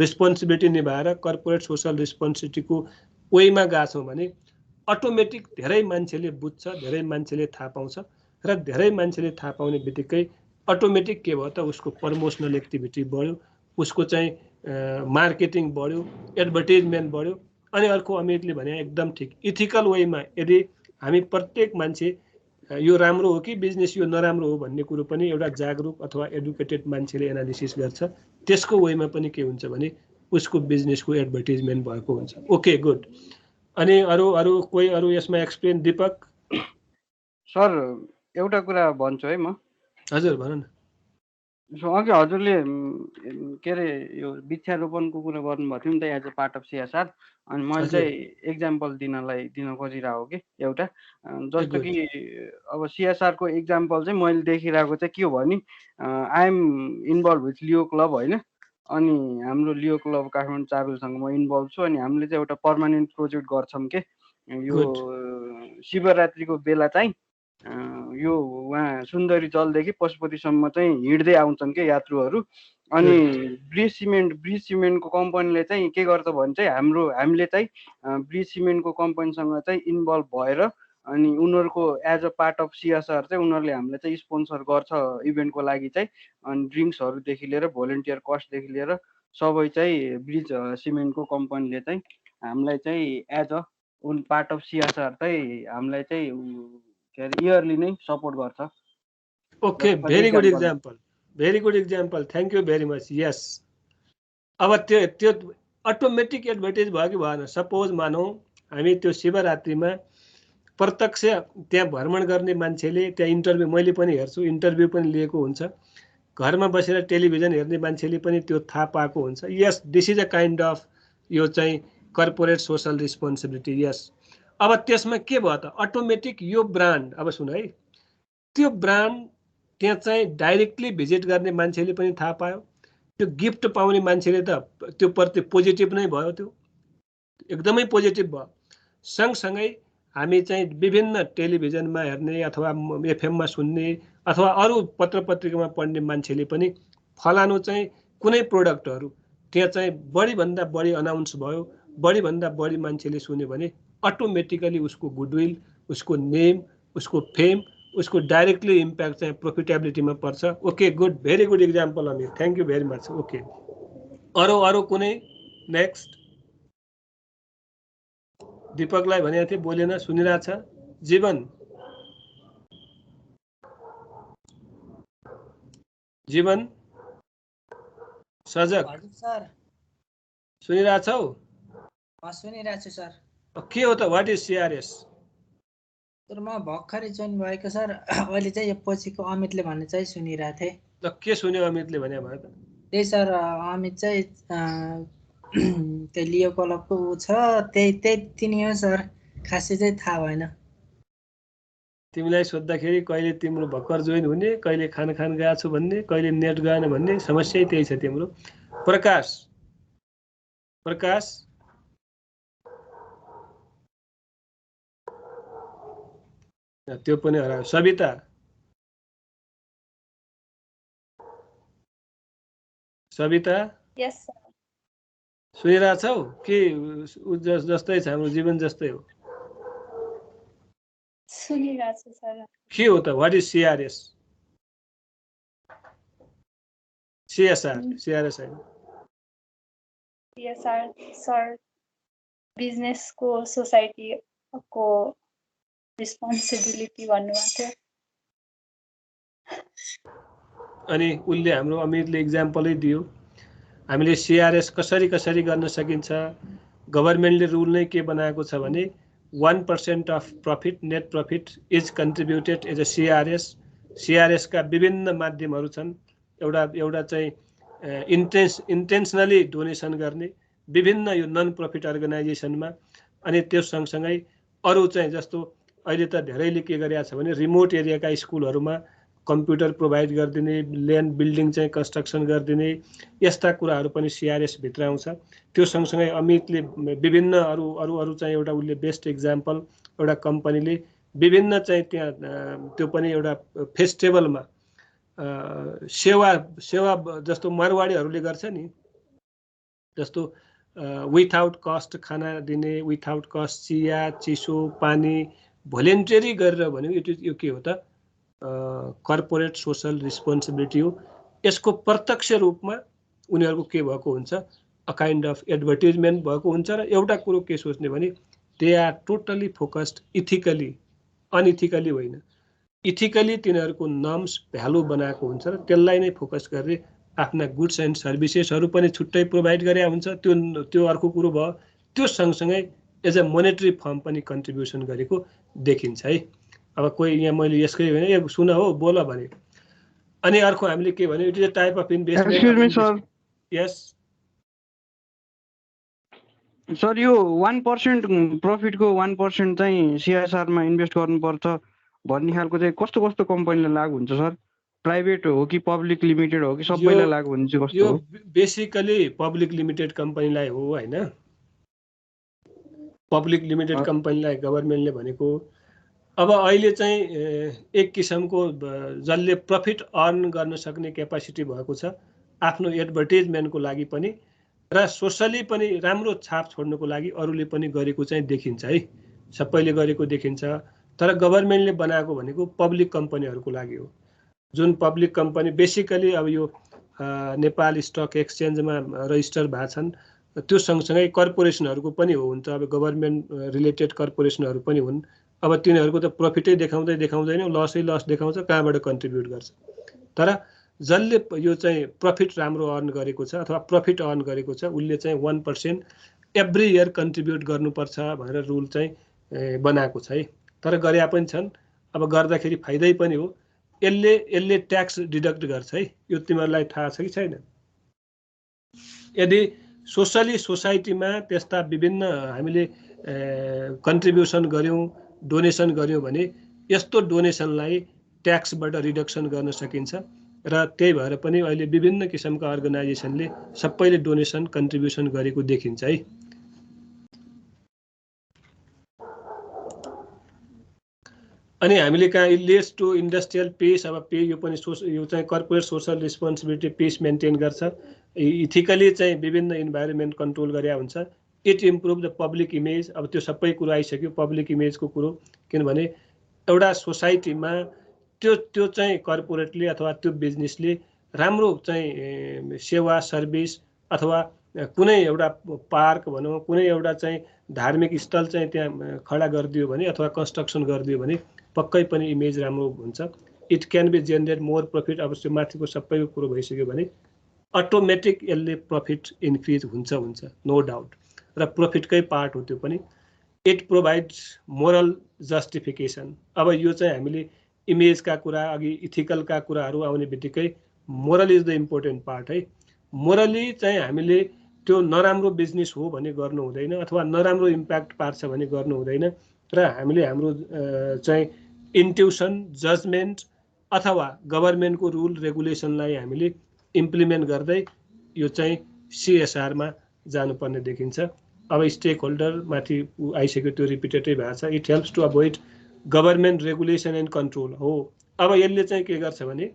रेस्पोन्सिबिलिटी निभाएर कर्पोरेट सोसल रेस्पोन्सिबिलिटीको वेमा गएछौँ भने अटोमेटिक धेरै मान्छेले बुझ्छ, धेरै मान्छेले थाहा पाउँछ र धेरै मान्छेले थाहा पाउने बित्तिकै अटोमेटिक के भयो त उसको प्रमोसनल एक्टिभिटी बढ्यो, उसको चाहिँ मार्केटिङ बढ्यो, एडभर्टिजमेन्ट बढ्यो। अनि अर्को अमितले भने एकदम ठिक, इथिकल वेमा यदि हामी प्रत्येक मान्छे यो राम्रो हो कि बिजनेस यो नराम्रो हो भन्ने कुरो पनि एउटा जागरुक अथवा एडुकेटेड मान्छेले एनालिसिस गर्छ, त्यसको वेमा पनि के हुन्छ भने उसको बिजनेसको एडभर्टिजमेन्ट भएको हुन्छ। Okay good. अनि अरू कोही अरू यसमा एक्सप्लेन? दीपक सर एउटा कुरा भन्छु है म। हजुर भन न। अघि हजुरले के अरे यो वृक्षारोपणको कुरा गर्नुभएको थियो नि त as a part of CSR, अनि मैले चाहिँ एक्जाम्पल दिन खोजिरहेको हो कि एउटा, जस्तो कि अब सिएसआर को एक्जाम्पल चाहिँ मैले देखिरहेको चाहिँ के हो भने I am involve with Leo club होइन, अनि हाम्रो लियो क्लब काठमाडौँ चाबेलसँग म इन्भल्भ छु, अनि हामीले चाहिँ एउटा पर्मानेन्ट प्रोजेक्ट गर्छौँ के यो शिवरात्रिको बेला चाहिँ यो वहाँ सुन्दरी जलदेखि पशुपतिसम्म चाहिँ हिँड्दै आउँछन् के यात्रुहरू। अनि ब्रिज सिमेन्टको कम्पनीले चाहिँ के गर्छ भने चाहिँ हामीले चाहिँ ब्रिज सिमेन्टको कम्पनीसँग चाहिँ इन्भल्भ भएर अनि उनीहरूको as a part of CSR चाहिँ उनीहरूले हामीलाई चाहिँ स्पोन्सर गर्छ इभेन्टको लागि चाहिँ, अनि ड्रिङ्क्सहरूदेखि लिएर भोलिन्टियर कस्टदेखि लिएर सबै चाहिँ ब्रिज सिमेन्टको कम्पनीले चाहिँ हामीलाई चाहिँ as a part of CSR चाहिँ हामीलाई चाहिँ के अरे इयरली नै सपोर्ट गर्छ। Okay, very good example, thank you very much. Yes, अब त्यो अटोमेटिक एडभर्टाइज भयो कि भएन? सपोज मानौँ हामी त्यो शिवरात्रिमा प्रत्यक्ष त्यहाँ भ्रमण गर्ने मान्छेले त्यहाँ इन्टरभ्यू, मैले पनि हेर्छु, इन्टरभ्यू पनि लिएको हुन्छ, घरमा बसेर टेलिभिजन हेर्ने मान्छेले पनि त्यो थाहा पाएको हुन्छ। Yes, this is a kind of यो चाहिँ कर्पोरेट सोसल रेस्पोन्सिबिलिटी। यस, अब त्यसमा के भयो त अटोमेटिक यो ब्रान्ड, अब सुन है, त्यो ब्रान्ड त्यहाँ चाहिँ डाइरेक्टली भिजिट गर्ने मान्छेले पनि थाहा पायो, त्यो गिफ्ट पाउने मान्छेले त त्यो प्रति पोजिटिभ नै भयो, त्यो एकदमै पोजिटिभ भयो। सँगसँगै हामी चाहिँ विभिन्न टेलिभिजनमा हेर्ने अथवा एफएममा सुन्ने अथवा अरू पत्र पत्रिकामा पढ्ने मान्छेले पनि फलानु चाहिँ कुनै प्रोडक्टहरू त्यहाँ चाहिँ बढीभन्दा बढी अनाउन्स भयो, बढीभन्दा बढी मान्छेले सुन्यो भने अटोमेटिकली उसको गुडविल, उसको नेम, उसको फेम, उसको डाइरेक्टली इम्प्याक्ट चाहिँ प्रोफिटेबिलिटीमा पर्छ। Okay good, very good example Amit, thank you very much. Okay, अरू कुनै? नेक्स्ट। दीपकलाई भनेको थिएँ, बोलेन, सुनिरहेछ? जीवन सजग सर सुनिरहेछौ? सुनिरहेको छु सर। के हो त व्हाट इज सिआरएस? सर म भर्खरै जोइन भएको सर, अहिले चाहिँ यो पछिको अमितले भन्ने चाहिँ सुनिरहेको थिएँ। ल के सुन्यो अमितले भने भयो त? त्यही सर, अमित चाहिँ त्यो लियो क्लबको ऊ छ, त्यही नै हो सर, खासै चाहिँ थाहा भएन। तिमीलाई सोद्धाखेरि कहिले तिम्रो भर्खर जोइन हुने, कहिले खान गएको छु भन्ने, कहिले नेट गएन भन्ने, समस्या त्यही छ तिम्रो। प्रकाश त्यो पनि हरायो। सविता यस सर, सुनिरहेछौ कि जस्तै छ, हाम्रो जीवन जस्तै हो? सुनिरहेको छु सर। के हो त व्हाट इज सिआरएस? सिएसआर होइन। सिएसआर सर बिजनेसको सोसाइटीको रिस्पोन्सिबिलिटी भन्नुभएको थियो। अनि उसले हाम्रो अमितले इक्जाम्पलै दियो, हामीले सिआरएस कसरी गर्न सकिन्छ। गभर्मेन्टले रुल नै के बनाएको छ भने 1% of profit, net profit is contributed as a CRS. सिआरएसका विभिन्न माध्यमहरू छन्। एउटा चाहिँ इन्टेन्सनली डोनेसन गर्ने, विभिन्न यो नन प्रफिट अर्गनाइजेसनमा अनि त्यस सँगसँगै अरू चाहिँ जस्तो अहिले त धेरैले के गरिरहेको छ भने रिमोट एरियाका स्कुलहरूमा कम्प्युटर प्रोभाइड गरिदिने, ल्यान्ड बिल्डिङ चाहिँ कन्स्ट्रक्सन गरिदिने, यस्ता कुराहरू पनि सिआरएस भित्र आउँछ। त्यो सँगसँगै अमितले विभिन्न अरू चाहिँ एउटा उसले बेस्ट इक्जाम्पल एउटा कम्पनीले विभिन्न चाहिँ त्यहाँ त्यो पनि एउटा फेस्टिभलमा सेवा जस्तो मारवाडीहरूले गर्छ नि, जस्तो विथआउट कस्ट खाना दिने, विथआउट कस्ट चिया चिसो पानी भोलिन्टियरी गरेर भन्यो यो के हो त कर्पोरेट सोशल रिस्पोन्सिबिलिटी हो। यसको प्रत्यक्ष रूपमा उनीहरूको के भएको हुन्छ, अ काइन्ड अफ एडभर्टिजमेन्ट भएको हुन्छ। र एउटा कुरो के सोच्ने भने they are totally focused ethically, unethically होइन, इथिकली तिनीहरूको नर्म्स भ्यालु बनाएको हुन्छ र त्यसलाई नै फोकस गरेर आफ्ना गुड्स एन्ड सर्भिसेसहरू पनि छुट्टै प्रोभाइड गरे हुन्छ। त्यो अर्को कुरो भयो। त्यो सँगसँगै एज अ मोनेटरी फर्म पनि कन्ट्रिब्युसन गरेको देखिन्छ है। अब कोही यहाँ मैले यसकै होइन ए सुन हो बोल भने। अनि अर्को हामीले के भन्यो, it is a type of investment. Yes sir, यो 1% प्रफिटको 1% चाहिँ सिएसआरमा इन्भेस्ट गर्नुपर्छ भन्ने खालको चाहिँ कस्तो कस्तो कम्पनीलाई लागु हुन्छ सर? प्राइभेट हो कि पब्लिक लिमिटेड हो कि सबैलाई लागु हुन्छ चाहिँ कस्तो हो? बेसिकली पब्लिक लिमिटेड कम्पनीलाई हो होइन, पब्लिक लिमिटेड कम्पनीलाई गभर्मेन्टले भनेको। अब अहिले चाहिँ एक किसिमको जसले प्रफिट अर्न गर्न सक्ने क्यापासिटी भएको छ आफ्नो एडभर्टिजमेन्टको लागि पनि र सोसली पनि राम्रो छाप छोड्नको लागि अरूले पनि गरेको चाहिँ देखिन्छ है, सबैले गरेको देखिन्छ। तर गभर्मेन्टले बनाएको भनेको पब्लिक कम्पनीहरूको लागि हो, जुन पब्लिक कम्पनी बेसिकली अब यो नेपाल स्टक एक्सचेन्जमा रजिस्टर भएको छन्। त्यो सँगसँगै कर्पोरेसनहरूको पनि हो हुन्छ, अब गभर्मेन्ट रिलेटेड कर्पोरेसनहरू पनि हुन्। अब तिनीहरूको त प्रफिटै देखाउँदैन, लस देखाउँछ, कहाँबाट कन्ट्रिब्युट गर्छ। तर जसले यो चाहिँ प्रफिट राम्रो अर्न गरेको छ अथवा प्रफिट अर्न गरेको छ उसले चाहिँ 1% एभ्री इयर कन्ट्रिब्युट गर्नुपर्छ भनेर रुल चाहिँ बनाएको छ है। तर गरे पनि छन्, अब गर्दाखेरि फाइदै पनि हो। यसले ट्याक्स डिडक्ट गर्छ है, यो तिमीहरूलाई थाहा छ कि छैन? यदि सोसली सोसाइटीमा त्यस्ता विभिन्न हामीले कन्ट्रिब्युसन गऱ्यौँ, डोनेसन गऱ्यौँ भने यस्तो डोनेसनलाई ट्याक्सबाट रिडक्सन गर्न सकिन्छ। र त्यही भएर पनि अहिले विभिन्न किसिमका अर्गनाइजेसनले सबैले डोनेसन कन्ट्रिब्युसन गरेको देखिन्छ है। अनि हामीले कहाँ इलिएट्स टु इन्डस्ट्रियल पिस, अब यो पनि यो चाहिँ corporate social responsibility peace maintain गर्छ। इथिकली चाहिँ विभिन्न इन्भाइरोमेन्ट कन्ट्रोल गरे हुन्छ। It improve the public image. अब त्यो सबै कुरो आइसक्यो पब्लिक इमेजको कुरो, किनभने एउटा सोसाइटीमा त्यो चाहिँ कर्पोरेटले अथवा त्यो बिजनेसले राम्रो चाहिँ सेवा सर्भिस अथवा कुनै एउटा पार्क भनौँ, कुनै एउटा चाहिँ धार्मिक स्थल चाहिँ त्यहाँ खडा गरिदियो भने अथवा कन्स्ट्रक्सन गरिदियो भने पक्कै पनि इमेज राम्रो हुन्छ। It can be generate more profit. अब त्यो माथिको सबैको कुरो भइसक्यो भने अटोमेटिक यसले प्रफिट इन्क्रिज हुन्छ नो डाउट, र प्रफिटकै पार्ट हो त्यो पनि। It provides moral justification. अब यो चाहिँ हामीले इमेजका कुरा, अघि इथिकलका कुराहरू आउने बित्तिकै moral is the important part है। मोरली चाहिँ हामीले त्यो नराम्रो बिजनेस हो भने गर्नु हुँदैन अथवा नराम्रो इम्प्याक्ट पार्छ भने गर्नु हुँदैन। र हामीले हाम्रो चाहिँ इन्ट्युसन, जजमेन्ट अथवा गभर्मेन्टको रुल रेगुलेसनलाई हामीले इम्प्लिमेन्ट गर्दै यो चाहिँ सिएसआरमा जानुपर्ने देखिन्छ। अब स्टेक होल्डर माथि आइसक्यो, त्यो रिपिटेटिभ भएको छ। It helps to avoid government regulation and control हो। अब यसले चाहिँ के गर्छ भने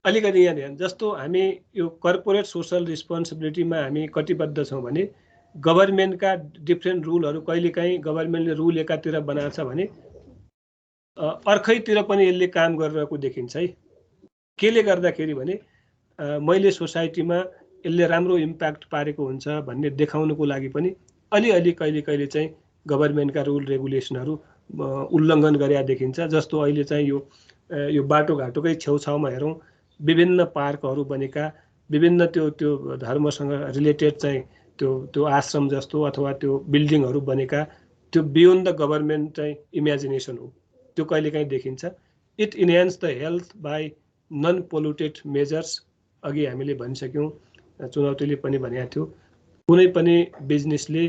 अलिकति यहाँ ध्यान, जस्तो हामी यो कर्पोरेट सोशल रिस्पोन्सिबिलिटीमा हामी कटिबद्ध छौँ भने गभर्मेन्टका डिफ्रेन्ट रुलहरू कहिलेकाहीँ गभर्मेन्टले रुल एकातिर बनाएको छ भने अर्कैतिर पनि यसले काम गरिरहेको देखिन्छ है। केले गर्दाखेरि भने मैले सोसाइटीमा यसले राम्रो इम्प्याक्ट पारेको हुन्छ भन्ने देखाउनुको लागि पनि अलि कहिले चाहिँ गभर्मेन्टका रुल रेगुलेसनहरू उल्लङ्घन गरेका देखिन्छ। जस्तो अहिले चाहिँ यो बाटोघाटोकै छेउछाउमा हेरौँ, विभिन्न पार्कहरू बनेका, विभिन्न त्यो धर्मसँग रिलेटेड चाहिँ त्यो आश्रम जस्तो अथवा त्यो बिल्डिङहरू बनेका, त्यो बियोन्ड द गभर्मेन्ट चाहिँ इमेजिनेसन हो, त्यो कहिलेकाहीँ देखिन्छ। It enhance the health by non polluted measures. अघि हामीले भनिसक्यौँ, चुनौतीले पनि भनेको थियो, कुनै पनि बिजनेसले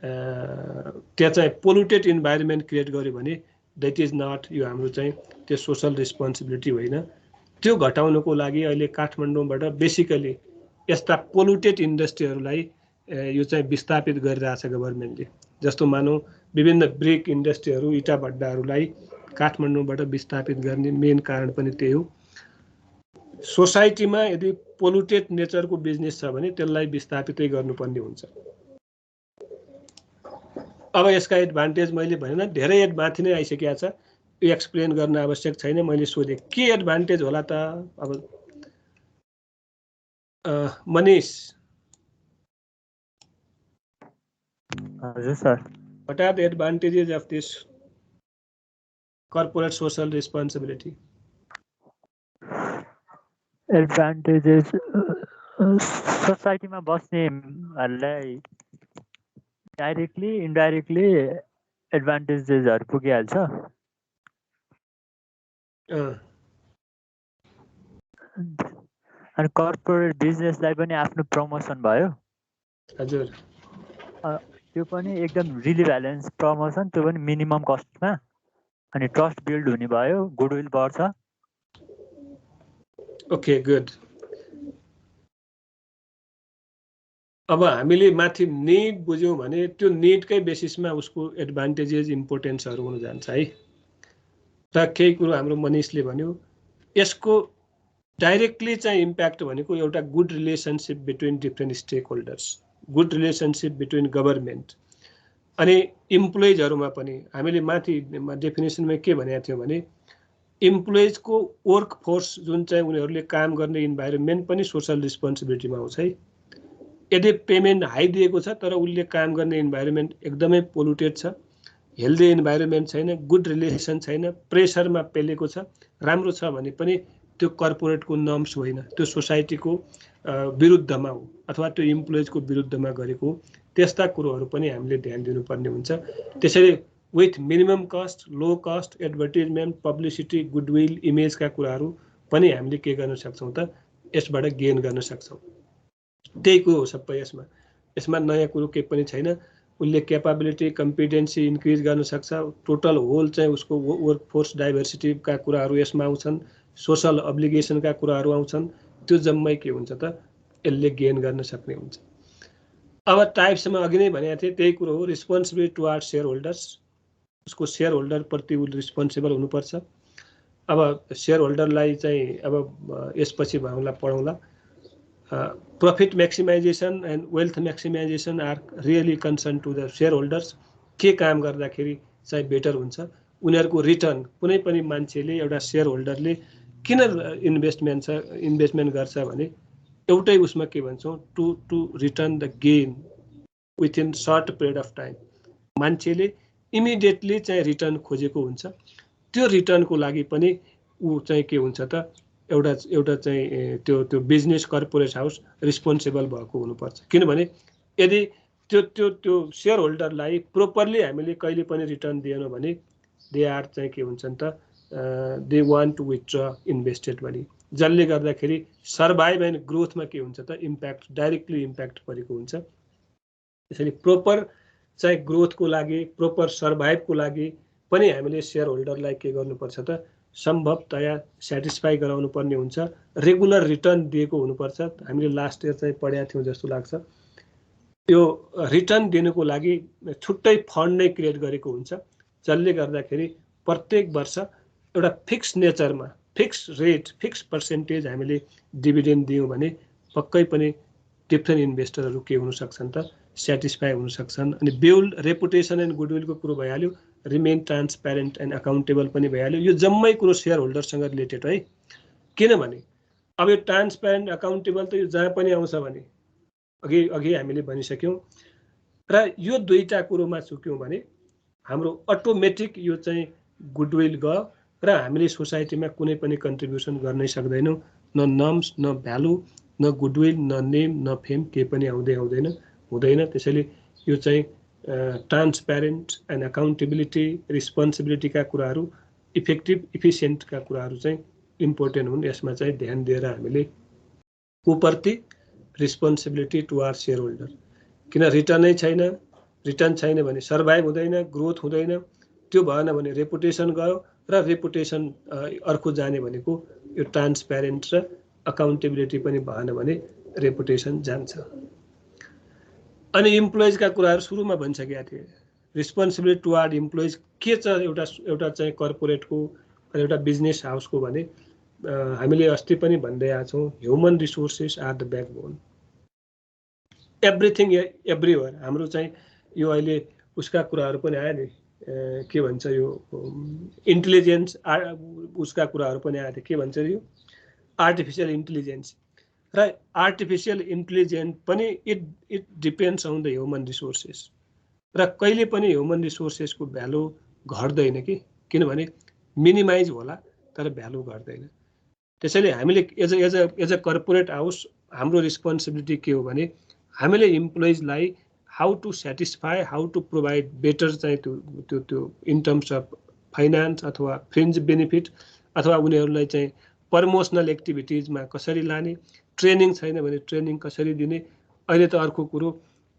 त्यहाँ चाहिँ पोल्युटेड इन्भाइरोमेन्ट क्रिएट गर्यो भने द्याट इज नट यो हाम्रो चाहिँ त्यो सोसल रेस्पोन्सिबिलिटी होइन। त्यो घटाउनको लागि अहिले काठमाडौँबाट बेसिकली यस्ता पोल्युटेड इन्डस्ट्रीहरूलाई यो चाहिँ विस्थापित गरिरहेछ गभर्मेन्टले। जस्तो मानौँ विभिन्न ब्रिक इन्डस्ट्रीहरू इटा भट्टाहरूलाई काठमाडौँबाट विस्थापित गर्ने मेन कारण पनि त्यही हो। सोसाइटीमा यदि पोल्युटेड नेचरको बिजनेस छ भने त्यसलाई विस्थापितै गर्नुपर्ने हुन्छ। अब यसका एडभान्टेज मैले भनेन, धेरै माथि नै आइसकेको छ, यो एक्सप्लेन गर्न आवश्यक छैन। मैले सोधेँ के एडभान्टेज होला त? अब मनीष। हजुर sir. What are the advantages of this corporate social responsibility? Advantages सोसाइटीमा बस्नेहरूलाई डाइरेक्टली इन्डाइरेक्टली एडभान्टेजेसहरू पुगिहाल्छ। अनि कर्पोरेट बिजनेसलाई पनि आफ्नो प्रमोसन भयो। हजुर। त्यो पनि एकदम रिली भ्यालेन्स प्रमोसन, त्यो पनि मिनिमम कस्टमा। अनि ट्रस्ट बिल्ड हुने भयो, गुडविल बढ्छ। Okay good. अब हामीले माथि निड बुझ्यौँ भने त्यो निडकै बेसिसमा उसको एडभान्टेजेस इम्पोर्टेन्सहरू हुन जान्छ है। र केही कुरो हाम्रो मनिषले भन्यो, यसको डाइरेक्टली चाहिँ इम्प्याक्ट भनेको एउटा good relationship between different stakeholders, good relationship between government अनि इम्प्लोइजहरूमा पनि। हामीले माथि डेफिनेसनमा के भनेको थियौँ भने इम्प्लोइजको वर्क फोर्स जुन चाहिँ उनीहरूले काम गर्ने इन्भाइरोमेन्ट पनि सोसल रिस्पोन्सिबिलिटीमा आउँछ है। यदि पेमेन्ट हाई दिएको छ तर उसले काम गर्ने इन्भाइरोमेन्ट एकदमै पोल्युटेड छ, हेल्दी इन्भाइरोमेन्ट छैन, गुड रिलेसन छैन, प्रेसरमा पेलेको छ, राम्रो छ भने पनि त्यो कर्पोरेटको नर्म्स होइन, त्यो सोसाइटीको विरुद्धमा हो अथवा त्यो इम्प्लोइजको विरुद्धमा गरेको। त्यस्ता कुरोहरू पनि हामीले ध्यान दिनुपर्ने हुन्छ। त्यसैले with minimum cost, low cost, advertisement, publicity, goodwill, इमेजका कुराहरू पनि हामीले के गर्न सक्छौँ त, यसबाट गेन गर्न सक्छौँ। त्यही कुरो हो सबै यसमा। यसमा नयाँ कुरो केही पनि छैन। उसले क्यापाबिलिटी, कम्पिटेन्सी इन्क्रिज गर्न सक्छ। टोटल होल चाहिँ उसको वर्कफोर्स डाइभर्सिटीका कुराहरू यसमा आउँछन्, सोसल अब्लिगेसनका कुराहरू आउँछन्। त्यो जम्मै के हुन्छ त, यसले गेन गर्न सक्ने हुन्छ। अब टाइप्समा अघि नै भनेको थिएँ त्यही कुरो हो, रिस्पोन्सिबिलिटी टुवार्ड सेयर होल्डर्स। उसको सेयर होल्डरप्रति उसले रिस्पोन्सिबल हुनुपर्छ। अब सेयर होल्डरलाई चाहिँ अब यसपछि पढौँला। Profit maximization and wealth maximization are really concerned to the shareholders. के काम गर्दाखेरि चाहिँ बेटर हुन्छ, उनीहरूको रिटर्न। कुनै पनि मान्छेले एउटा सेयर होल्डरले किन इन्भेस्टमेन्ट गर्छ भने एउटै उसमा के भन्छौँ, to return the gain within short period of time. मान्छेले इमिडिएटली चाहिँ रिटर्न खोजेको हुन्छ। त्यो रिटर्नको लागि पनि ऊ चाहिँ के हुन्छ त, एउटा चाहिँ त्यो बिजनेस कर्पोरेट हाउस रिस्पोन्सिबल भएको हुनुपर्छ। किनभने यदि त्यो सेयर होल्डरलाई प्रोपरली हामीले कहिले पनि रिटर्न दिएनौँ भने दे आर चाहिँ के हुन्छन् त, they want to withdraw invested money, जसले गर्दाखेरि सर्भाइभ एन्ड ग्रोथमा के हुन्छ त, इम्प्याक्ट, डाइरेक्टली इम्प्याक्ट परेको हुन्छ। त्यसैले प्रोपर चाहिँ ग्रोथको लागि, प्रोपर सर्भाइभको लागि पनि हामीले सेयर होल्डरलाई के गर्नुपर्छ त, सम्भवतया सेटिस्फाई गराउनु पर्ने हुन्छ। रेगुलर रिटर्न दिएको हुनुपर्छ। हामीले लास्ट इयर चाहिँ पढेका थियौँ जस्तो लाग्छ। यो रिटर्न दिनुको लागि छुट्टै फन्ड नै क्रिएट गरेको हुन्छ, जसले गर्दाखेरि प्रत्येक वर्ष एउटा फिक्स नेचरमा, फिक्स रेट, फिक्स पर्सेन्टेज हामीले डिभिडेन्ड दियौँ भने पक्कै पनि डिफ्रेन्ट इन्भेस्टरहरू के हुन सक्छन् त, सेटिस्फाई हुन सक्छन्। अनि बिल्ड रेपुटेसन एन्ड गुडविलको कुरो भइहाल्यो, रिमेन ट्रान्सप्यारेन्ट एन्ड अकाउन्टेबल पनि भइहाल्यो। यो जम्मै कुरो सेयर होल्डरसँग रिलेटेड है। किनभने अब यो ट्रान्सप्यारेन्ट, अकाउन्टेबल त यो जहाँ पनि आउँछ भने अघि हामीले भनिसक्यौँ। र यो दुईटा कुरोमा चुक्यौँ भने हाम्रो अटोमेटिक यो चाहिँ गुडविल गयो र हामीले सोसाइटीमा कुनै पनि कन्ट्रिब्युसन गर्नै सक्दैनौँ। न नर्म्स, न भ्यालु, न गुडविल, न नेम, न फेम, केही पनि हुँदैन। त्यसैले यो चाहिँ ट्रान्सप्यारेन्ट एन्ड अकाउन्टेबिलिटी, रिस्पोन्सिबिलिटीका कुराहरू, इफेक्टिभ इफिसियन्टका कुराहरू चाहिँ इम्पोर्टेन्ट हुन्। यसमा चाहिँ ध्यान दिएर हामीले कोप्रति रिस्पोन्सिबिलिटी टुवार्ड सेयर होल्डर, किन रिटर्नै छैन, रिटर्न छैन भने सर्भाइभ हुँदैन, ग्रोथ हुँदैन। त्यो भएन भने रेपुटेसन गयो र रेपुटेसन अर्को जाने भनेको यो ट्रान्सप्यारेन्ट र अकाउन्टेबिलिटी पनि भएन भने रेपुटेसन जान्छ। अनि इम्प्लोइजका कुराहरू सुरुमा भनिसकेका थिए। रिस्पोन्सिबिलिटी टुवार्ड इम्प्लोइज के छ एउटा चाहिँ कर्पोरेटको एउटा बिजनेस हाउसको भने हामीले अस्ति पनि भन्दै आएको छौँ, human resources are the backbone. Everything everywhere. हाम्रो चाहिँ यो अहिले उसका कुराहरू पनि आयो नि, के भन्छ यो इन्टेलिजेन्स उसका कुराहरू पनि आएको थियो। के भन्छ यो आर्टिफिसियल इन्टेलिजेन्स र आर्टिफिसियल इन्टेलिजेन्स पनि it depends on the human resources. र कहिले पनि ह्युमन रिसोर्सेसको भ्यालु घट्दैन कि, किनभने मिनिमाइज होला तर भ्यालु घट्दैन। त्यसैले हामीले एज अ कर्पोरेट हाउस हाम्रो रिस्पोन्सिबिलिटी के हो भने हामीले इम्प्लोइजलाई how to satisfy, how to provide better चाहिँ त्यो इन टर्म्स अफ फाइनान्स अथवा फ्रिन्ज बेनिफिट अथवा उनीहरूलाई चाहिँ प्रमोसनल एक्टिभिटिजमा कसरी लाने, ट्रेनिङ छैन भने ट्रेनिङ कसरी दिने। अहिले त अर्को कुरो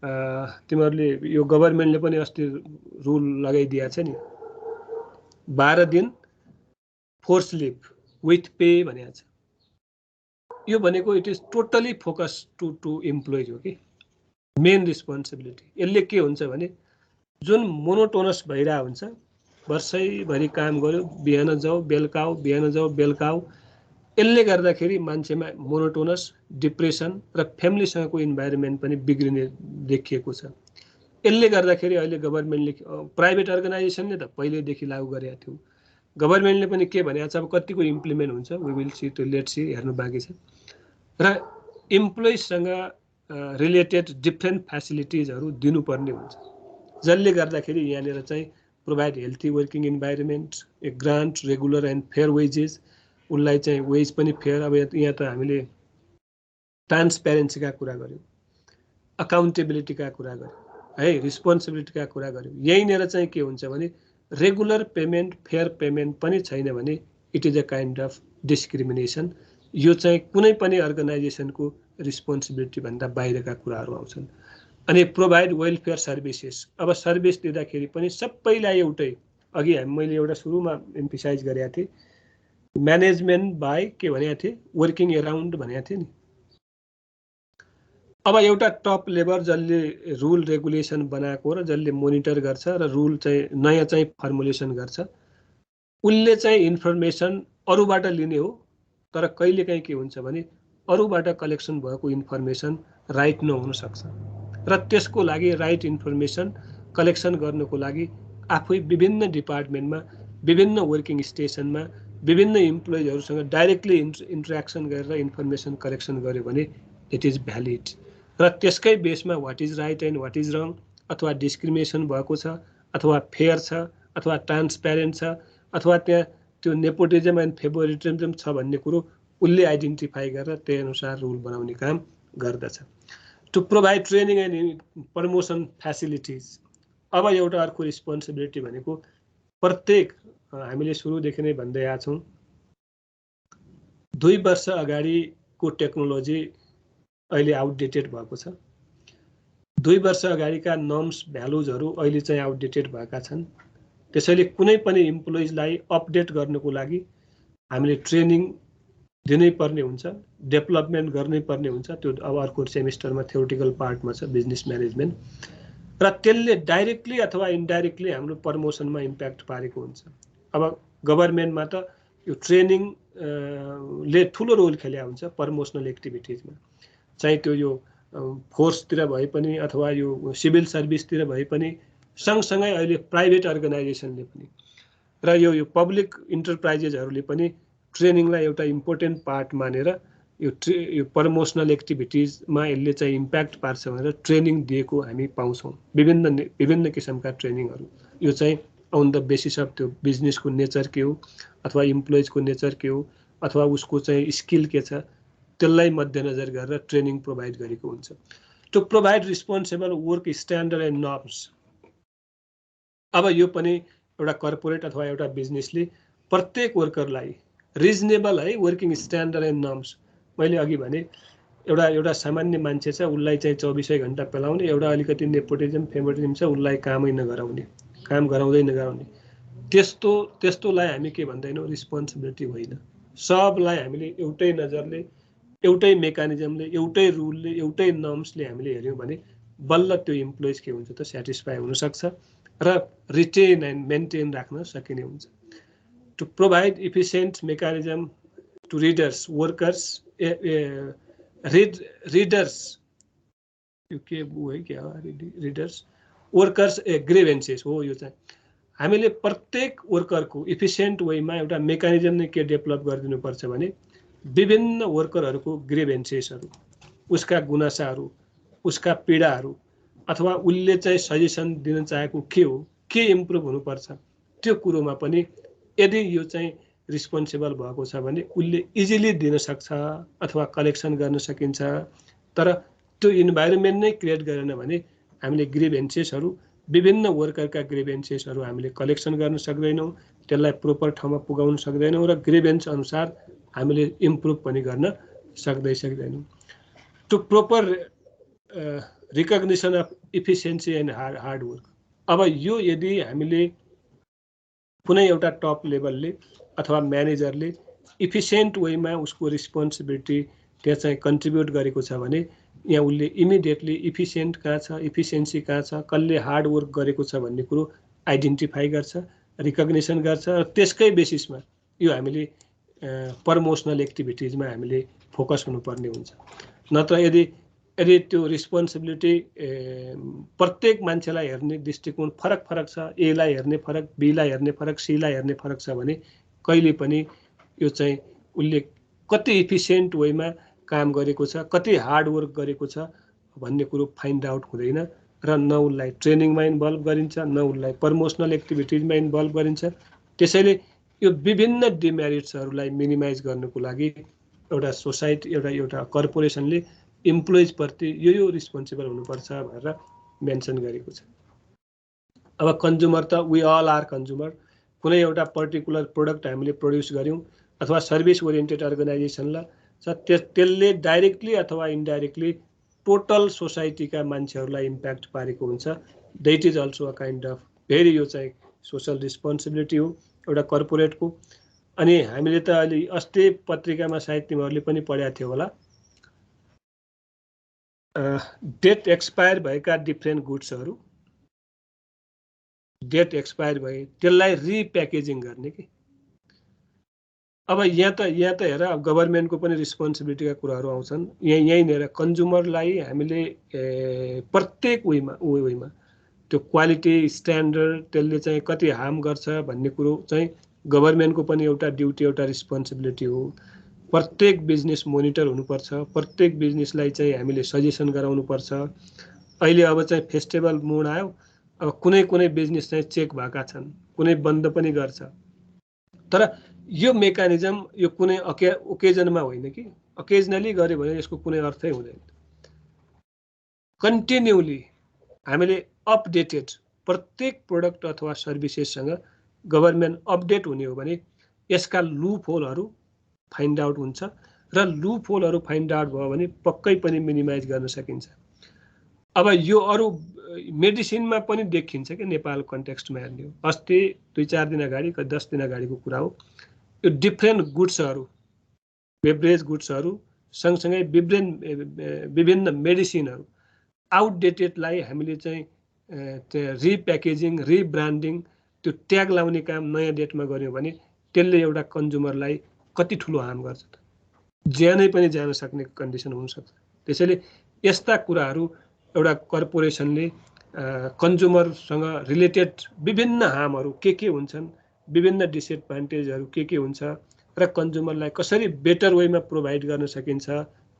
तिमीहरूले यो गभर्मेन्टले पनि अस्ति रुल लगाइदिएको छ नि, 12 दिन फोर्स लिभ विथ पे भनेको छ। यो भनेको it is totally focus to employees हो कि मेन रिस्पोन्सिबिलिटी। यसले के हुन्छ भने जुन मोनोटोनस भइरहेको हुन्छ, वर्षैभरि काम गर्यो, बिहान जाऊ बेलुका आऊ, बिहान जाऊ बेलुका आऊ, यसले गर्दाखेरि मान्छेमा मोनोटोनस, डिप्रेसन र फ्यामिलीसँगको इन्भाइरोमेन्ट पनि बिग्रिने देखिएको छ। यसले गर्दाखेरि अहिले गभर्मेन्टले प्राइभेट अर्गनाइजेसनले त पहिल्यैदेखि लागू गरेका थियो। गभर्मेन्टले पनि के भनेको छ, अब कतिको इम्प्लिमेन्ट हुन्छ वी विल सी, त्यो लेट सी, हेर्नु बाँकी छ। र इम्प्लोइजसँग रिलेटेड डिफ्रेन्ट फेसिलिटिजहरू दिनुपर्ने हुन्छ, जसले गर्दाखेरि यहाँनिर चाहिँ provide healthy working environment, A grant regular and fair wages, उसलाई चाहिँ वेज पनि फेयर। अब यहाँ त हामीले ट्रान्सप्यारेन्सीका कुरा गऱ्यौँ, अकाउन्टेबिलिटीका कुरा गऱ्यौँ है, रिस्पोन्सिबिलिटीका कुरा गऱ्यौँ। यहीँनिर चाहिँ के हुन्छ भने रेगुलर पेमेन्ट, फेयर पेमेन्ट पनि छैन भने it is a kind of discrimination. यो चाहिँ कुनै पनि अर्गनाइजेसनको रिस्पोन्सिबिलिटी भन्दा बाहिरका कुराहरू आउँछन्। अनि प्रोभाइड वेलफेयर सर्भिसेस। अब सर्भिस दिँदाखेरि पनि सबैलाई एउटै, अघि मैले एउटा सुरुमा एम्फिसाइज गरेका थिएँ, म्यानेजमेन्ट बाई के भनेको थिएँ, वर्किङ एराउन्ड भनेको थिएँ नि। अब एउटा टप लेभल जसले रुल रेगुलेसन बनाएको र जसले मोनिटर गर्छ र रुल चाहिँ नयाँ चाहिँ फर्मुलेसन गर्छ, उसले चाहिँ इन्फर्मेसन अरूबाट लिने हो। तर कहिलेकाहीँ के हुन्छ भने अरूबाट कलेक्सन भएको इन्फर्मेसन राइट नहुन सक्छ र त्यसको लागि राइट इन्फर्मेसन कलेक्सन गर्नको लागि आफै विभिन्न डिपार्टमेन्टमा, विभिन्न वर्किङ स्टेसनमा, विभिन्न इम्प्लोइजहरूसँग डाइरेक्टली इन्टरेक्सन गरेर इन्फर्मेसन कलेक्सन गर्यो भने इट इज भ्यालिड। र त्यसकै बेसमा what is right and what is wrong, अथवा डिस्क्रिमिनेसन भएको छ अथवा फेयर छ अथवा ट्रान्सप्यारेन्ट छ अथवा त्यहाँ त्यो नेपोटिजम एन्ड फेभरिटिजम छ भन्ने कुरो उसले आइडेन्टिफाई गरेर त्यही अनुसार रुल बनाउने काम गर्दछ। To provide training and promotion facilities. अब एउटा अर्को रिस्पोन्सिबिलिटी भनेको प्रत्येक, हामीले सुरुदेखि नै भन्दै आएको छौँ, 2 वर्ष अगाडिको टेक्नोलोजी अहिले आउटडेटेड भएको छ। 2 वर्ष अगाडिका नर्म्स भ्यालुजहरू अहिले चाहिँ आउटडेटेड भएका छन्। त्यसैले कुनै पनि इम्प्लोइजलाई अपडेट गर्नको लागि हामीले ट्रेनिङ दिनै पर्ने हुन्छ, डेभलपमेन्ट गर्नै पर्ने हुन्छ। त्यो अब अर्को सेमिस्टरमा थ्योरिटिकल पार्टमा छ बिजनेस म्यानेजमेन्ट, र त्यसले डाइरेक्टली अथवा इन्डाइरेक्टली हाम्रो प्रमोसनमा इम्प्याक्ट पारेको हुन्छ। अब गभर्मेन्टमा त यो ट्रेनिङ ले ठुलो रोल खेलेको हुन्छ प्रमोसनल एक्टिभिटिजमा, चाहे त्यो यो फोर्सतिर भए पनि अथवा यो सिभिल सर्भिसतिर भए पनि, सँगसँगै अहिले प्राइभेट अर्गनाइजेसनले पनि र यो पब्लिक इन्टरप्राइजेसहरूले पनि ट्रेनिङलाई एउटा इम्पोर्टेन्ट पार्ट मानेर यो प्रमोसनल एक्टिभिटिजमा यसले चाहिँ इम्प्याक्ट पार्छ भनेर ट्रेनिङ दिएको हामी पाउँछौँ। विभिन्न किसिमका ट्रेनिङहरू, यो चाहिँ अन द बेसिस अफ त्यो बिजनेसको नेचर के हो अथवा इम्प्लोइजको नेचर के हो अथवा उसको चाहिँ स्किल के छ, त्यसलाई मध्यनजर गरेर ट्रेनिङ प्रोभाइड गरेको हुन्छ। To provide responsible work standard and norms. अब यो पनि एउटा कर्पोरेट अथवा एउटा बिजनेसले प्रत्येक वर्करलाई रिजनेबल है वर्किङ स्ट्यान्डर्ड एन्ड नर्म्स, मैले अघि भने एउटा सामान्य मान्छे छ उसलाई चाहिँ 24 घण्टा पेलाउने, एउटा अलिकति नेपोटिजम फेभरिटिजम छ उसलाई कामै नगराउने, काम गराउँदै नगराउने, त्यस्तोलाई हामी के भन्दैनौँ, रिस्पोन्सिबिलिटी होइन। सबलाई हामीले एउटै नजरले, एउटै मेकानिजमले, एउटै रुलले, एउटै नर्म्सले हामीले हेऱ्यौँ भने बल्ल त्यो इम्प्लोइज के हुन्छ त सेटिस्फाई हुनसक्छ र रिटेन एन्ड मेन्टेन राख्न सकिने हुन्छ। To provide efficient mechanism to redress workers redress यो के है क्या रिडर्स वर्कर्स ग्रेभेन्सेस हो। यो चाहिँ हामीले प्रत्येक वर्करको इफिसियन्ट वेमा एउटा मेकानिजम नै के डेभलप गरिदिनुपर्छ भने विभिन्न वर्करहरूको ग्रेभेन्सेसहरू, उसका गुनासाहरू, उसका पीडाहरू अथवा उसले चाहिँ सजेसन दिन चाहेको के हो, के इम्प्रुभ हुनुपर्छ, त्यो कुरोमा पनि यदि यो चाहिँ रिस्पोन्सिबल भएको छ भने उसले इजिली दिन सक्छ अथवा कलेक्सन गर्न सकिन्छ। तर त्यो इन्भाइरोमेन्ट नै क्रिएट गरेन भने हामीले ग्रेभेन्सेसहरू, विभिन्न वर्करका ग्रेभेन्सेसहरू हामीले कलेक्सन गर्न सक्दैनौँ, त्यसलाई प्रोपर ठाउँमा पुगाउन सक्दैनौँ र ग्रेभेन्स अनुसार हामीले इम्प्रुभ पनि गर्न सक्दैनौँ। To proper recognition of efficiency and hard work. अब यो यदि हामीले कुनै एउटा टप लेभलले अथवा म्यानेजरले इफिसियन्ट वेमा उसको रिस्पोन्सिबिलिटी त्यहाँ चाहिँ कन्ट्रिब्युट गरेको छ भने यहाँ उसले इमिडिएटली इफिसियन्ट कहाँ छ, इफिसियन्सी कहाँ छ, कसले हार्ड वर्क गरेको छ भन्ने कुरो आइडेन्टिफाई गर्छ, रिकग्निसन गर्छ र त्यसकै बेसिसमा यो हामीले प्रमोसनल एक्टिभिटिजमा हामीले फोकस हुनुपर्ने हुन्छ। नत्र यदि त्यो रिस्पोन्सिबिलिटी प्रत्येक मान्छेलाई हेर्ने दृष्टिकोण फरक फरक छ, एलाई हेर्ने फरक, बीलाई हेर्ने फरक, सीलाई हेर्ने फरक छ भने कहिले पनि यो चाहिँ उसले कति इफिसियन्ट वेमा काम गरेको छ, कति हार्ड वर्क गरेको छ भन्ने कुरो फाइन्ड आउट हुँदैन र न उसलाई ट्रेनिङमा इन्भल्भ गरिन्छ, न उसलाई प्रमोसनल एक्टिभिटिजमा इन्भल्भ गरिन्छ। त्यसैले यो विभिन्न डिमेरिट्सहरूलाई मिनिमाइज गर्नको लागि एउटा सोसाइटी, एउटा कर्पोरेसनले इम्प्लोइजप्रति यो रिस्पोन्सिबल हुनुपर्छ भनेर मेन्सन गरेको छ। अब कन्ज्युमर त वी अल आर कन्ज्युमर। कुनै एउटा पर्टिकुलर प्रोडक्ट हामीले प्रड्युस गऱ्यौँ अथवा सर्भिस ओरिएन्टेड अर्गनाइजेसनलाई त्यसले डाइरेक्टली अथवा इन्डाइरेक्टली टोटल सोसाइटीका मान्छेहरूलाई इम्प्याक्ट पारेको हुन्छ। That is also a kind of very यो चाहिँ सोसल रिस्पोन्सिबिलिटी हो एउटा कर्पोरेटको। अनि हामीले त अलि अस्ति पत्रिकामा सायद तिमीहरूले पनि पढेको थियो होला, डेट एक्सपायर भएका डिफ्रेन्ट गुड्सहरू, डेट एक्सपायर भए त्यसलाई रिप्याकेजिङ गर्ने कि। अब यहाँ त हेर गभर्मेन्टको पनि रिस्पोन्सिबिलिटीका कुराहरू आउँछन्। यहीँनिर कन्ज्युमरलाई हामीले प्रत्येक वेमा त्यो क्वालिटी स्ट्यान्डर्ड त्यसले चाहिँ कति हार्म गर्छ भन्ने कुरो चाहिँ गभर्मेन्टको पनि एउटा ड्युटी, एउटा रिस्पोन्सिबिलिटी हो। प्रत्येक बिजनेस मोनिटर हुनुपर्छ, प्रत्येक बिजनेसलाई चाहिँ हामीले सजेसन गराउनुपर्छ। अहिले अब चाहिँ फेस्टिभल मोड आयो, अब कुनै बिजनेस चाहिँ चेक भएका छन्, कुनै बन्द पनि गर्छ। तर यो मेकानिजम यो कुनै ओकेजनमा होइन कि, ओकेजनली गऱ्यो भने यसको कुनै अर्थै हुँदैन। कन्टिन्युली हामीले अपडेटेड प्रत्येक प्रोडक्ट अथवा सर्भिसेससँग गभर्मेन्ट अपडेट हुने हो भने यसका लुप होलहरू फाइन्ड आउट हुन्छ र लुप होलहरू फाइन्ड आउट भयो भने पक्कै पनि मिनिमाइज गर्न सकिन्छ। अब यो अरू मेडिसिनमा पनि देखिन्छ कि नेपाल कन्टेक्स्टमा हेर्ने हो। अस्ति 2-4 दिन अगाडि, 10 दिन अगाडिको कुरा हो। यो डिफ्रेन्ट गुड्सहरू, बेभरेज गुड्सहरू सँगसँगै विभिन्न मेडिसिनहरू आउटडेटेडलाई हामीले चाहिँ रिप्याकेजिङ, रिब्रान्डिङ, त्यो ट्याग लाउने काम नयाँ डेटमा गऱ्यौँ भने त्यसले एउटा कन्ज्युमरलाई कति ठुलो हार्म गर्छ त, ज्यानै पनि जान सक्ने कन्डिसन हुनसक्छ। त्यसैले यस्ता कुराहरू एउटा कर्पोरेसनले कन्ज्युमरसँग रिलेटेड विभिन्न हार्महरू के हुन्छन्, विभिन्न डिसएडभान्टेजहरू के हुन्छ र कन्ज्युमरलाई कसरी बेटर वेमा प्रोभाइड गर्न सकिन्छ,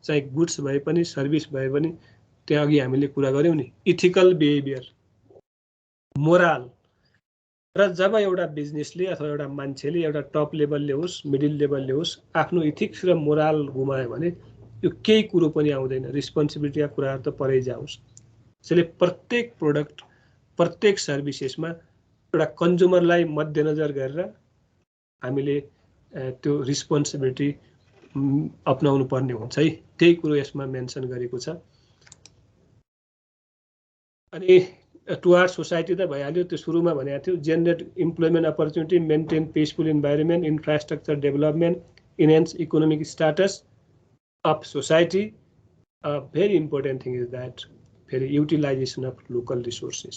चाहे गुड्स भए पनि सर्भिस भए पनि। त्यहाँ अघि हामीले कुरा गऱ्यौँ नि, इथिकल बिहेभियर, मोरल। र जब एउटा बिजनेसले अथवा एउटा मान्छेले एउटा टप लेभलले होस्, मिडल लेभलले होस्, आफ्नो इथिक्स र मोरल गुमायो भने यो केही कुरो पनि आउँदैन, रिस्पोन्सिबिलिटीका कुराहरू त परै जाओस्। त्यसैले प्रत्येक प्रोडक्ट, प्रत्येक सर्भिसेसमा एउटा कन्ज्युमरलाई मध्यनजर गरेर हामीले त्यो रिस्पोन्सिबिलिटी अपनाउनु पर्ने हुन्छ है, त्यही कुरो यसमा मेन्सन गरेको छ। अनि टुवार्ड सोसाइटी त भइहाल्यो, त्यो सुरुमा भनेको थियो, generate employment opportunity, maintain peaceful environment, infrastructure development, enhance economic status of society. Very important thing is that फेरि युटिलाइजेसन अफ लोकल रिसोर्सेस।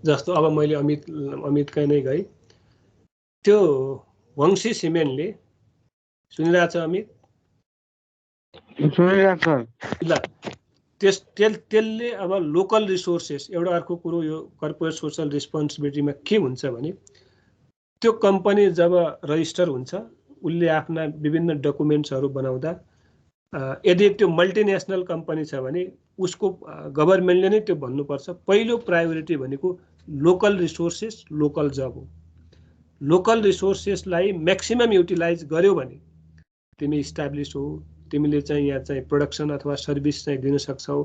जस्तो अब मैले अमितकै नै गएँ, त्यो वंशी सिमेन्टले, सुनिरहेको छ अमित? सुनिरहेको छ। ल त्यसले अब लोकल रिसोर्सेस, एउटा अर्को कुरो यो कर्पोरेट सोशल रेस्पोन्सिबिलिटीमा के हुन्छ भने, त्यो कम्पनी जब रजिस्टर हुन्छ उसले आफ्ना विभिन्न डकुमेन्ट्सहरू बनाउँदा यदि त्यो मल्टिनेसनल कम्पनी छ भने उसको गभर्मेन्टले नै त्यो भन्नुपर्छ, पहिलो प्रायोरिटी भनेको लोकल रिसोर्सेस, लोकल जब हो। लोकल रिसोर्सेसलाई म्याक्सिमम युटिलाइज गर्यो भने तिमी इस्टाब्लिस हो, तिमीले चाहिँ यहाँ चाहिँ प्रोडक्सन अथवा सर्भिस चाहिँ दिन सक्छौ।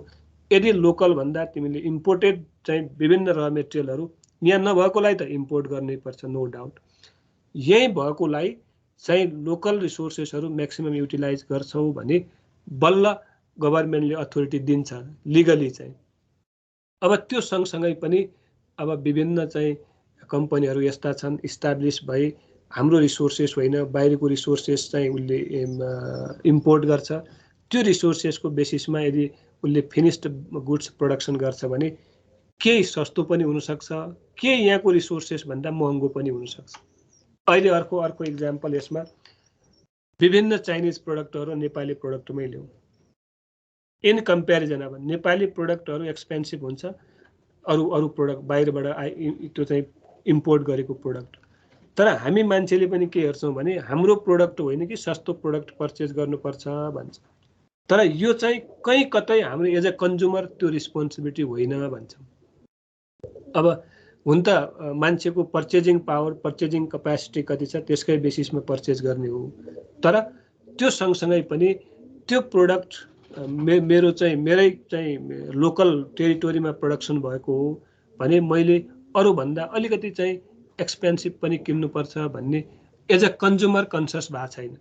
यदि लोकल भन्दा तिमीले इम्पोर्टेड चाहिँ विभिन्न र मेटेरियलहरू यहाँ नभएकोलाई त इम्पोर्ट गर्नै पर्छ, नो डाउट। यही भएकोलाई चाहिँ लोकल रिसोर्सेसहरू म्याक्सिमम युटिलाइज गर्छौ भने बल्ल गभर्मेन्टले अथोरिटी दिन्छ लिगली चाहिँ। अब त्यो सँगसँगै पनि अब विभिन्न चाहिँ कम्पनीहरू यस्ता छन् इस्टाब्लिस भई, हाम्रो रिसोर्सेस होइन बाहिरको रिसोर्सेस चाहिँ उसले इम्पोर्ट गर्छ। त्यो रिसोर्सेसको बेसिसमा यदि उसले फिनिस्ड गुड्स प्रोडक्सन गर्छ भने केही सस्तो पनि हुनसक्छ, केही यहाँको रिसोर्सेस भन्दा महँगो पनि हुनसक्छ। अहिले अर्को इक्जाम्पल यसमा विभिन्न चाइनिज प्रोडक्टहरू नेपाली प्रोडक्टमै ल्याउँ। इन कम्पेरिजन अब नेपाली प्रोडक्टहरू एक्सपेन्सिभ हुन्छ अरू प्रोडक्ट बाहिरबाट त्यो चाहिँ इम्पोर्ट गरेको प्रोडक्ट। तर हामी मान्छेले पनि के हेर्छौँ भने हाम्रो प्रोडक्ट होइन कि सस्तो प्रोडक्ट पर्चेज गर्नुपर्छ भन्छ। तर यो चाहिँ कहीँ कतै हाम्रो एज अ कन्ज्युमर त्यो रिस्पोन्सिबिलिटी होइन भन्छौँ। अब हुन त मान्छेको पर्चेजिङ पावर, पर्चेजिङ क्यापेसिटी कति छ त्यसकै बेसिसमा पर्चेज गर्ने हो। तर त्यो सँगसँगै पनि त्यो प्रोडक्ट मेरै चाहिँ लोकल टेरिटोरीमा प्रोडक्सन भएको हो भने मैले अरूभन्दा अलिकति चाहिँ एक्सपेन्सिभ पनि किन्नुपर्छ भन्ने एज अ कन्ज्युमर कन्सियस भएको छैन।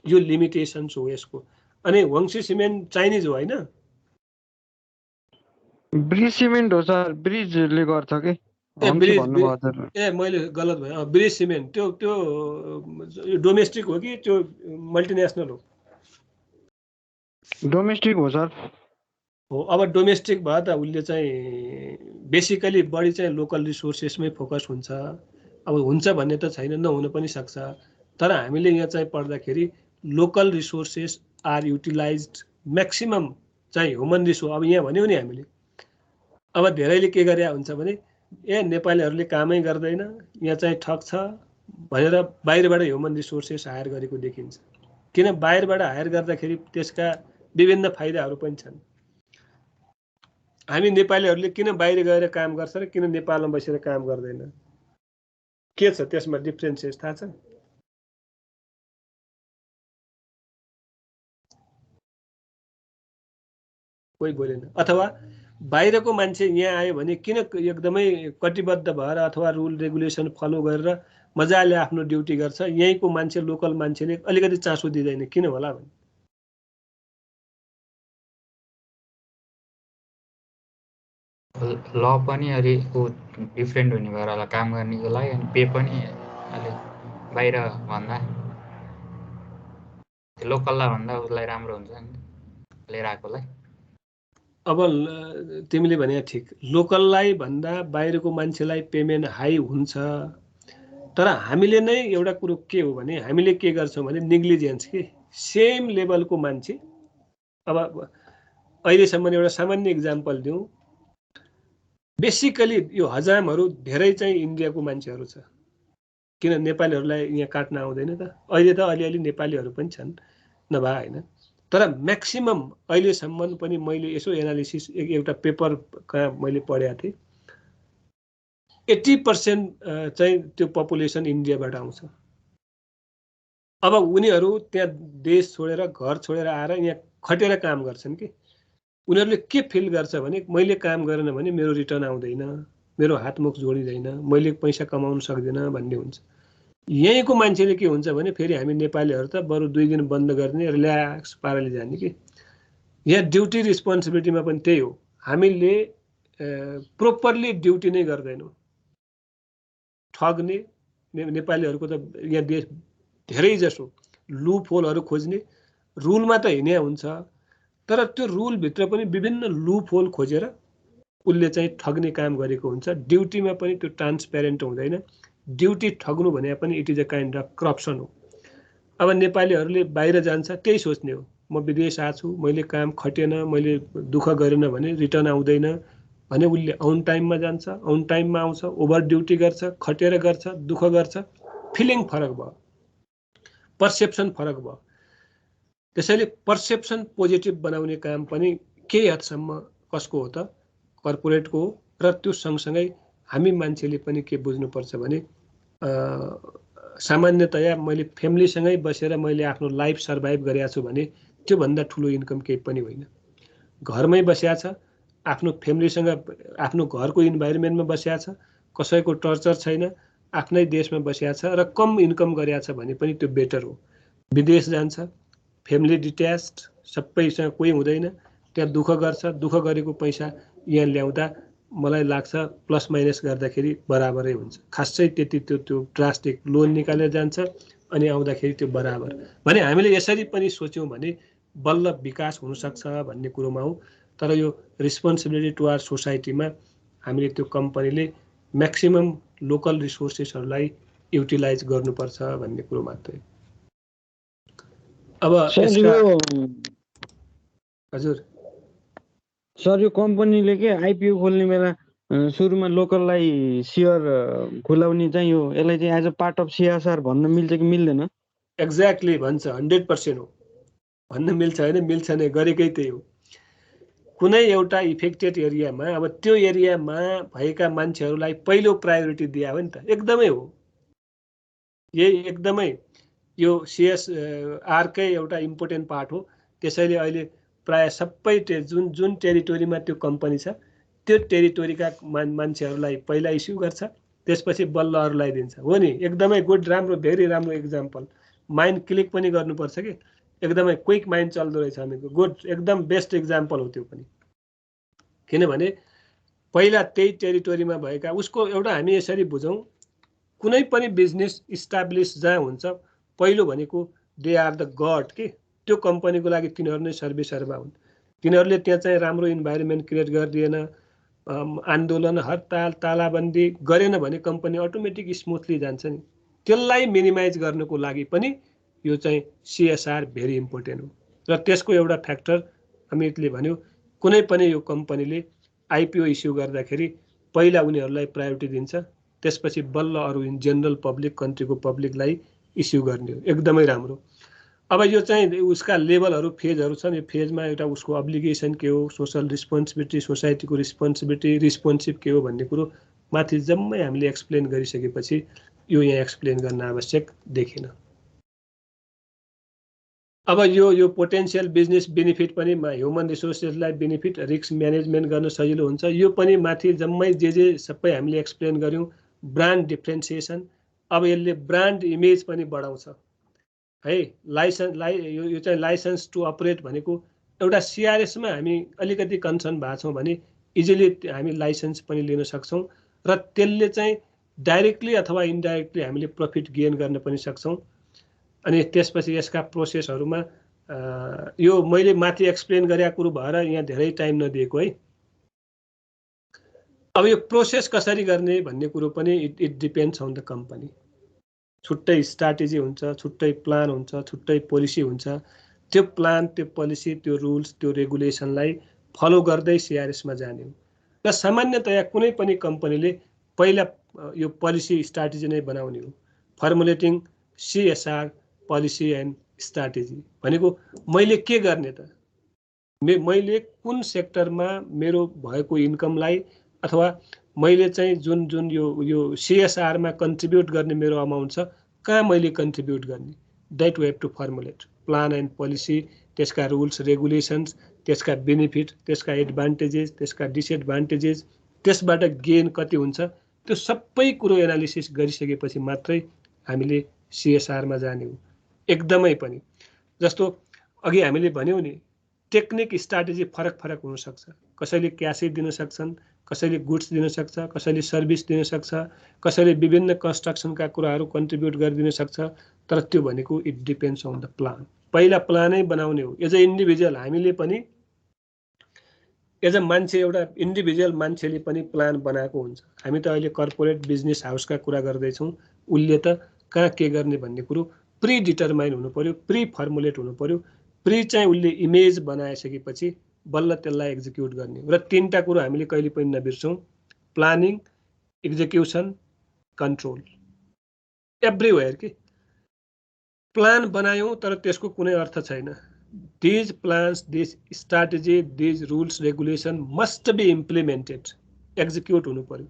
यो लिमिटेसन्स हो यसको। अनि वंशी सिमेन्ट चाइनिज हो होइन? ब्रिज सिमेन्ट हो सर, ब्रिजले गर्छ के। मैले गलत भयो। ब्रिज सिमेन्ट त्यो डोमेस्टिक हो कि त्यो मल्टिनेसनल हो? डोमेस्टिक हो सर। हो। अब डोमेस्टिक भयो त उसले चाहिँ बेसिकली बढी चाहिँ लोकल रिसोर्सेसमै फोकस हुन्छ। अब हुन्छ भन्ने त छैन, नहुन पनि सक्छ। तर हामीले यहाँ चाहिँ पढ्दाखेरि लोकल रिसोर्सेस आर युटिलाइज्ड म्याक्सिमम चाहिँ ह्युमन रिसोर्स। अब यहाँ भन्यौँ नि हामीले, अब धेरैले के गरे हुन्छ भने नेपालीहरूले कामै गर्दैन, यहाँ चाहिँ ठग छ भनेर बाहिरबाट ह्युमन रिसोर्सेस हायर गरेको देखिन्छ। किन बाहिरबाट हायर गर्दाखेरि त्यसका विभिन्न फाइदाहरू पनि छन्। हामी नेपालीहरूले किन बाहिर गएर काम गर्छ र किन नेपालमा बसेर काम गर्दैन? के छ त्यसमा डिफ्रेन्सेस थाहा छ? कोही बोलेन। अथवा बाहिरको मान्छे यहाँ आयो भने किन एकदमै कटिबद्ध भएर अथवा रुल रेगुलेसन फलो गरेर मजाले आफ्नो ड्युटी गर्छ, यहीँको मान्छे लोकल मान्छेले अलिकति चासो दिँदैन, किन होला भने? ल पनि अलिक डिफ्रेन्ट हुने भएर होला काम गर्नेको लागि, अनि पे पनि अलिक बाहिर भन्दा लोकललाई भन्दा उसलाई राम्रो हुन्छ नि लिएर आएकोलाई। अब तिमीले भने ठिक, लोकललाई भन्दा बाहिरको मान्छेलाई पेमेन्ट हाई हुन्छ। तर हामीले नै एउटा कुरो के हो भने हामीले के गर्छौँ भने नेग्लिजेन्स के सेम लेभलको मान्छे। अब अहिलेसम्म एउटा सामान्य इक्जाम्पल दिउँ, बेसिकली यो हजामहरू धेरै चाहिँ इन्डियाको मान्छेहरू छ। किन नेपालीहरूलाई यहाँ काट्न आउँदैन त? अहिले त अलिअलि नेपालीहरू पनि छन्, नभए होइन। तर म्याक्सिमम अहिलेसम्म पनि मैले यसो एनालिसिस एउटा पेपर कहाँ मैले पढेको थिएँ, 80% चाहिँ त्यो पपुलेसन इन्डियाबाट आउँछ। अब उनीहरू त्यहाँ देश छोडेर घर छोडेर आएर यहाँ खटेर काम गर्छन् कि उनीहरूले के फिल गर्छ भने मैले काम गरेन भने मेरो रिटर्न आउँदैन, मेरो हातमुख जोडिँदैन, मैले पैसा कमाउन सक्दिनँ भन्ने हुन्छ। यहीँको मान्छेले के हुन्छ भने फेरि हामी नेपालीहरू त बरु 2 दिन बन्द गर्ने रिल्याक्स पाराले जाने कि यहाँ ड्युटी रिस्पोन्सिबिलिटीमा पनि त्यही हो हामीले प्रोपरली ड्युटी नै गर्दैनौँ ठग्ने नेपालीहरूको त यहाँ देश धेरै जसो लुप होलहरू खोज्ने रुलमा त हिँड्या हुन्छ तर त्यो रुलभित्र पनि विभिन्न लुप होल खोजेर उसले चाहिँ ठग्ने काम गरेको हुन्छ ड्युटीमा पनि त्यो ट्रान्सपेरेन्ट हुँदैन ड्युटी ठग्नु भने पनि it is a kind of corruption हो अब नेपालीहरूले बाहिर जान्छ त्यही सोच्ने हो म विदेश आएको छु मैले काम खटेन मैले दुःख गरेन भने रिटर्न आउँदैन भने उसले अन टाइममा जान्छ अन टाइममा आउँछ ओभर ड्युटी गर्छ खटेर गर्छ दुःख गर्छ फिलिङ फरक भयो पर्सेप्सन फरक भयो त्यसैले पर्सेप्सन पोजिटिभ बनाउने काम पनि केही हदसम्म कसको हो त कर्पोरेटको हो र त्यो सँगसँगै हामी मान्छेले पनि के बुझ्नुपर्छ भने सामान्यतया मैले फ्यामिलीसँगै बसेर मैले आफ्नो लाइफ सर्भाइभ गरेको छु भने त्योभन्दा ठुलो इन्कम केही पनि होइन घरमै बसेको छ आफ्नो फ्यामिलीसँग आफ्नो घरको इन्भाइरोमेन्टमा बसेको छ कसैको टर्चर छैन आफ्नै देशमा बसेको छ र कम इन्कम गरेको छ भने पनि त्यो बेटर हो विदेश जान्छ फ्यामिली डिट्याच्ड सबैसँग कोही हुँदैन त्यहाँ दुःख गर्छ दुःख गरेको पैसा यहाँ ल्याउँदा मलाई लाग्छ प्लस माइनस गर्दाखेरि बराबरै हुन्छ खासै त्यति त्यो ड्रास्टिक लोन निकालेर जान्छ अनि आउँदाखेरि त्यो बराबर भने हामीले यसरी पनि सोच्यौँ भने बल्ल विकास हुनसक्छ भन्ने कुरोमा हो तर यो रिस्पोन्सिबिलिटी टु आवर सोसाइटीमा हामीले त्यो कम्पनीले म्याक्सिमम लोकल रिसोर्सेसहरूलाई युटिलाइज गर्नुपर्छ भन्ने कुरो मात्रै अब हजुर सर यो कम्पनीले के आइपिओ खोल्ने बेला सुरुमा लोकललाई सेयर खुलाउने चाहिँ यो यसलाई चाहिँ as a part of CSR भन्न मिल्छ कि मिल्दैन एक्ज्याक्टली भन्छ 100% हो भन्न मिल्छ होइन मिल्छ नै गरेकै त्यही हो कुनै एउटा इफेक्टेड एरियामा अब त्यो एरियामा भएका मान्छेहरूलाई पहिलो प्रायोरिटी दिए हो नि त एकदमै हो यही एकदमै यो सिएसआरकै एउटा इम्पोर्टेन्ट पार्ट हो त्यसैले अहिले प्राय सबै जुन टेरिटोरीमा त्यो कम्पनी छ त्यो टेरिटोरीका मान्छेहरूलाई पहिला इस्यु गर्छ त्यसपछि बल्ल अरूलाई दिन्छ हो नि एकदमै गुड राम्रो भेरी राम्रो इक्जाम्पल माइन्ड क्लिक पनि गर्नुपर्छ कि एकदमै क्विक माइन्ड चल्दो रहेछ हामीको गुड एकदम बेस्ट इक्जाम्पल हो त्यो पनि किनभने पहिला त्यही टेरिटोरीमा भएका उसको एउटा हामी यसरी बुझौँ कुनै पनि बिजनेस इस्टाब्लिस जहाँ हुन्छ पहिलो भनेको दे आर द गड के त्यो कम्पनीको लागि तिनीहरू नै सर्भिसर्भा हुन् तिनीहरूले त्यहाँ चाहिँ राम्रो इन्भाइरोमेन्ट क्रिएट गरिदिएन आन्दोलन हडताल तालाबन्दी गरेन भने कम्पनी अटोमेटिक स्मुथली जान्छ नि त्यसलाई मिनिमाइज गर्नको लागि पनि यो चाहिँ सिएसआर भेरी इम्पोर्टेन्ट हो र त्यसको एउटा फ्याक्टर अमितले भन्यो कुनै पनि यो कम्पनीले आइपिओ इस्यु गर्दाखेरि पहिला उनीहरूलाई प्रायोरिटी दिन्छ त्यसपछि बल्ल अरू इन जेनरल पब्लिक कन्ट्रीको पब्लिकलाई इस्यु गर्ने हो एकदमै राम्रो अब यो चाहिँ उसका लेभलहरू फेजहरू छन् यो फेजमा एउटा उसको अब्लिगेसन के हो सोसल रिस्पोन्सिबिलिटी सोसाइटीको रिस्पोन्सिबिलिटी रिस्पोन्सिभ के हो भन्ने कुरो माथि जम्मै हामीले एक्सप्लेन गरिसकेपछि यो यहाँ एक्सप्लेन गर्न आवश्यक देखिन अब यो पोटेन्सियल बिजनेस बेनिफिट पनि ह्युमन रिसोर्सेसलाई बेनिफिट रिस्क म्यानेजमेन्ट गर्न सजिलो हुन्छ यो पनि माथि जम्मै जे सबै हामीले एक्सप्लेन गऱ्यौँ ब्रान्ड डिफ्रेन्सिएसन अब यसले ब्रान्ड इमेज पनि बढाउँछ है यो चाहिँ लाइसेन्स टु अपरेट भनेको एउटा सिआरएसमा हामी अलिकति कन्सर्न भएको छौँ भने इजिली हामी लाइसेन्स पनि लिन सक्छौँ र त्यसले चाहिँ डाइरेक्टली अथवा इन्डाइरेक्टली हामीले प्रफिट गेन गर्न पनि सक्छौँ अनि त्यसपछि यसका प्रोसेसहरूमा यो मैले माथि एक्सप्लेन गरेको कुरो भएर यहाँ धेरै टाइम नदिएको है अब यो प्रोसेस कसरी गर्ने भन्ने कुरो पनि it depends on the company छुट्टै स्ट्राटेजी हुन्छ छुट्टै प्लान हुन्छ छुट्टै पोलिसी हुन्छ त्यो प्लान त्यो पोलिसी त्यो रुल्स त्यो रेगुलेसनलाई फलो गर्दै सिआरएसमा जाने हो र सामान्यतया कुनै पनि कम्पनीले पहिला यो पोलिसी स्ट्राटेजी नै बनाउने हो formulating CSR policy and strategy भनेको मैले के गर्ने त मैले कुन सेक्टरमा मेरो भएको इन्कमलाई अथवा मैले चाहिँ जुन यो सिएसआरमा कन्ट्रिब्युट गर्ने मेरो अमाउन्ट छ कहाँ मैले कन्ट्रिब्युट गर्ने that we have to formulate plan and policy त्यसका रुल्स रेगुलेसन्स त्यसका बेनिफिट त्यसका एडभान्टेजेस त्यसका डिसएडभान्टेजेस त्यसबाट गेन कति हुन्छ त्यो सबै कुरो एनालिसिस गरिसकेपछि मात्रै हामीले CSRमा जाने हो एकदमै पनि। जस्तो अघि हामीले भन्यौँ नि, टेक्निक स्ट्राटेजी फरक फरक हुनसक्छ। कसैले क्यासै दिन सक्छन्, कसैले गुड्स दिन सक्छ, कसैले सर्भिस दिन सक्छ, कसैले विभिन्न कन्स्ट्रक्सनका कुराहरू कन्ट्रिब्युट गरिदिन सक्छ। तर त्यो भनेको it depends on the plan. पहिला प्लानै बनाउने हो। एज अ इन्डिभिजुअल हामीले पनि, एज अ मान्छे, एउटा इन्डिभिजुअल मान्छेले पनि प्लान बनाएको हुन्छ। हामी त अहिले कर्पोरेट बिजनेस हाउसका कुरा गर्दैछौँ। उसले त कहाँ के गर्ने भन्ने कुरो प्री डिटरमाइन हुनु पर्यो, प्री फर्मुलेट हुनु पर्यो। प्री चाहिँ उसले इमेज बनाइसकेपछि बल्ल त्यसलाई एक्जिक्युट गर्ने। र तीनटा कुरो हामीले कहिले पनि नबिर्सौँ, प्लानिङ, एक्जिक्युसन, कन्ट्रोल। एभ्रिवेयर कि प्लान बनायौँ तर त्यसको कुनै अर्थ छैन। These plans, this strategy, these rules, regulation must be implemented. Execute हुनु पर्यो।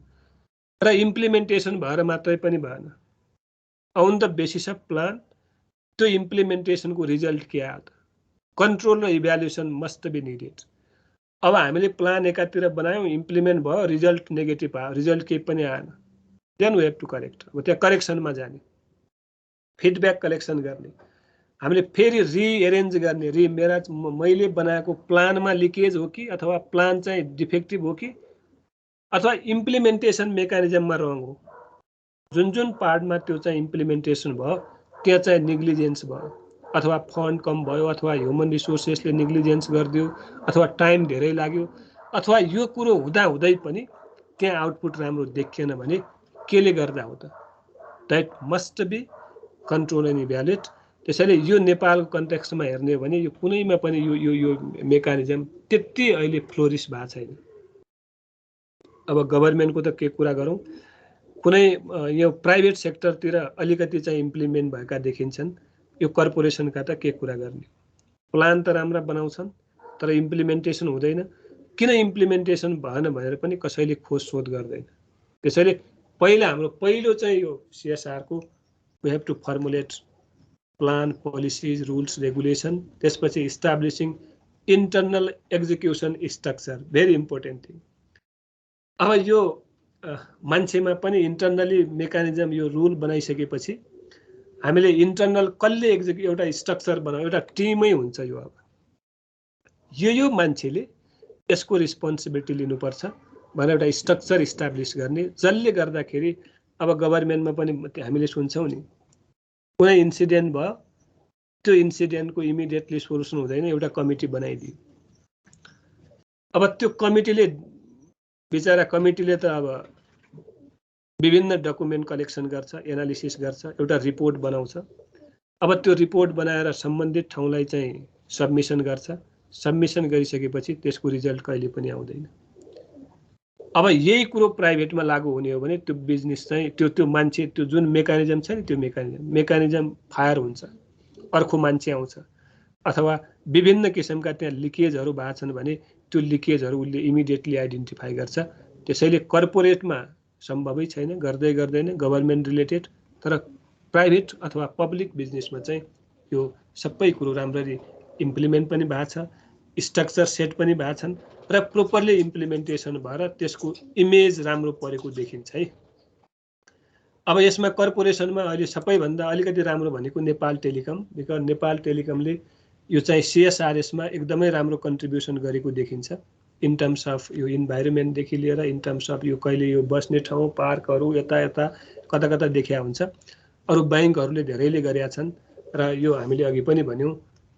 र इम्प्लिमेन्टेसन भएर मात्रै पनि भएन। On the basis of plan, त्यो इम्प्लिमेन्टेसनको रिजल्ट के आयो त? कन्ट्रोल र इभ्यालुएसन मस्ट बी निडेड। अब हामीले प्लान एकातिर बनायौँ, इम्प्लिमेन्ट भयो, रिजल्ट नेगेटिभ आयो, रिजल्ट केही पनि आएन, then we have to correct. अब त्यहाँ करेक्सनमा जाने, फिडब्याक कलेक्सन गर्ने, हामीले फेरि रिएरेन्ज गर्ने। मैले बनाएको प्लानमा लिकेज हो कि, अथवा प्लान चाहिँ डिफेक्टिभ हो कि, अथवा इम्प्लिमेन्टेसन मेकानिजममा रङ हो। जुन जुन पार्टमा त्यो चाहिँ इम्प्लिमेन्टेसन भयो त्यहाँ चाहिँ नेग्लिजेन्स भयो, अथवा फन्ड कम भयो, अथवा ह्युमन रिसोर्सेसले नेग्लिजेन्स गरिदियो, अथवा टाइम धेरै लाग्यो, अथवा यो कुरो हुँदै पनि त्यहाँ आउटपुट राम्रो देखिएन भने केले गर्दा हो त? That must be control and evaluate. त्यसैले यो नेपालको कन्टेक्स्टमा हेर्ने हो भने यो कुनैमा पनि यो मेकानिजम त्यति अहिले फ्लोरिस भएको छैन। अब गभर्मेन्टको त के कुरा गरौँ, कुनै यो प्राइभेट सेक्टरतिर अलिकति चाहिँ इम्प्लिमेन्ट भएका देखिन्छन्। यो कर्पोरेसनका त के कुरा गर्ने? प्लान त राम्रा बनाउँछन् तर इम्प्लिमेन्टेसन हुँदैन। किन इम्प्लिमेन्टेसन भएन भनेर पनि कसैले खोज शोध गर्दैन। त्यसैले पहिलो चाहिँ यो CSRको we have to formulate plan, policies, rules, regulation, त्यसपछि establishing internal execution structure, very important thing. अब यो मान्छेमा पनि इन्टरनली मेकानिजम, यो रुल बनाइसकेपछि हामीले इन्टरनल कसले एउटा स्ट्रक्चर बनाऊ, एउटा टिमै हुन्छ। यो अब यो मान्छेले यसको रिस्पोन्सिबिलिटी लिनुपर्छ भनेर एउटा स्ट्रक्चर इस्टाब्लिस गर्ने, जसले गर्दाखेरि अब गभर्मेन्टमा पनि हामीले सुन्छौँ नि, कुनै इन्सिडेन्ट भयो, त्यो इन्सिडेन्टको इमिडिएटली सोल्युसन हुँदैन, एउटा कमिटी बनाइदियो। अब त्यो कमिटीले त अब विभिन्न डकुमेन्ट कलेक्सन गर्छ, एनालिसिस गर्छ, एउटा रिपोर्ट बनाउँछ। अब त्यो रिपोर्ट बनाएर सम्बन्धित ठाउँलाई चाहिँ सबमिसन गर्छ। सबमिसन गरिसकेपछि त्यसको रिजल्ट कहिले पनि आउँदैन। अब यही कुरो प्राइभेटमा लागू हुने हो भने त्यो बिजनेस चाहिँ त्यो मान्छे, त्यो जुन मेकानिजम छ नि, त्यो मेकानिजम फायर हुन्छ, अर्को मान्छे आउँछ, अथवा विभिन्न किसिमका त्यहाँ लिकेजहरू भएको छन् भने त्यो लिकेजहरू उसले इमिडिएटली आइडेन्टिफाई गर्छ। त्यसैले कर्पोरेटमा सम्भवै छैन, गर्दैन, गभर्मेन्ट रिलेटेड। तर प्राइभेट अथवा पब्लिक बिजनेसमा चाहिँ यो सबै कुरो राम्ररी इम्प्लिमेन्ट पनि भएको छ, स्ट्रक्चर सेट पनि भएको छन्, र प्रोपरली इम्प्लिमेन्टेसन भएर त्यसको इमेज राम्रो परेको देखिन्छ है। अब यसमा कर्पोरेसनमा अहिले सबैभन्दा अलिकति राम्रो भनेको नेपाल टेलिकम, बिकज नेपाल टेलिकमले यो चाहिँ CSRSमा एकदमै राम्रो कन्ट्रिब्युसन गरेको देखिन्छ। इन टर्म्स अफ यो इन्भाइरोमेन्टदेखि लिएर, इन टर्म्स अफ यो कहिले यो बस्ने ठाउँ, पार्कहरू, यता कता देखिया हुन्छ। अरू ब्याङ्कहरूले धेरैले गरेका छन्, र यो हामीले अघि पनि भन्यौँ,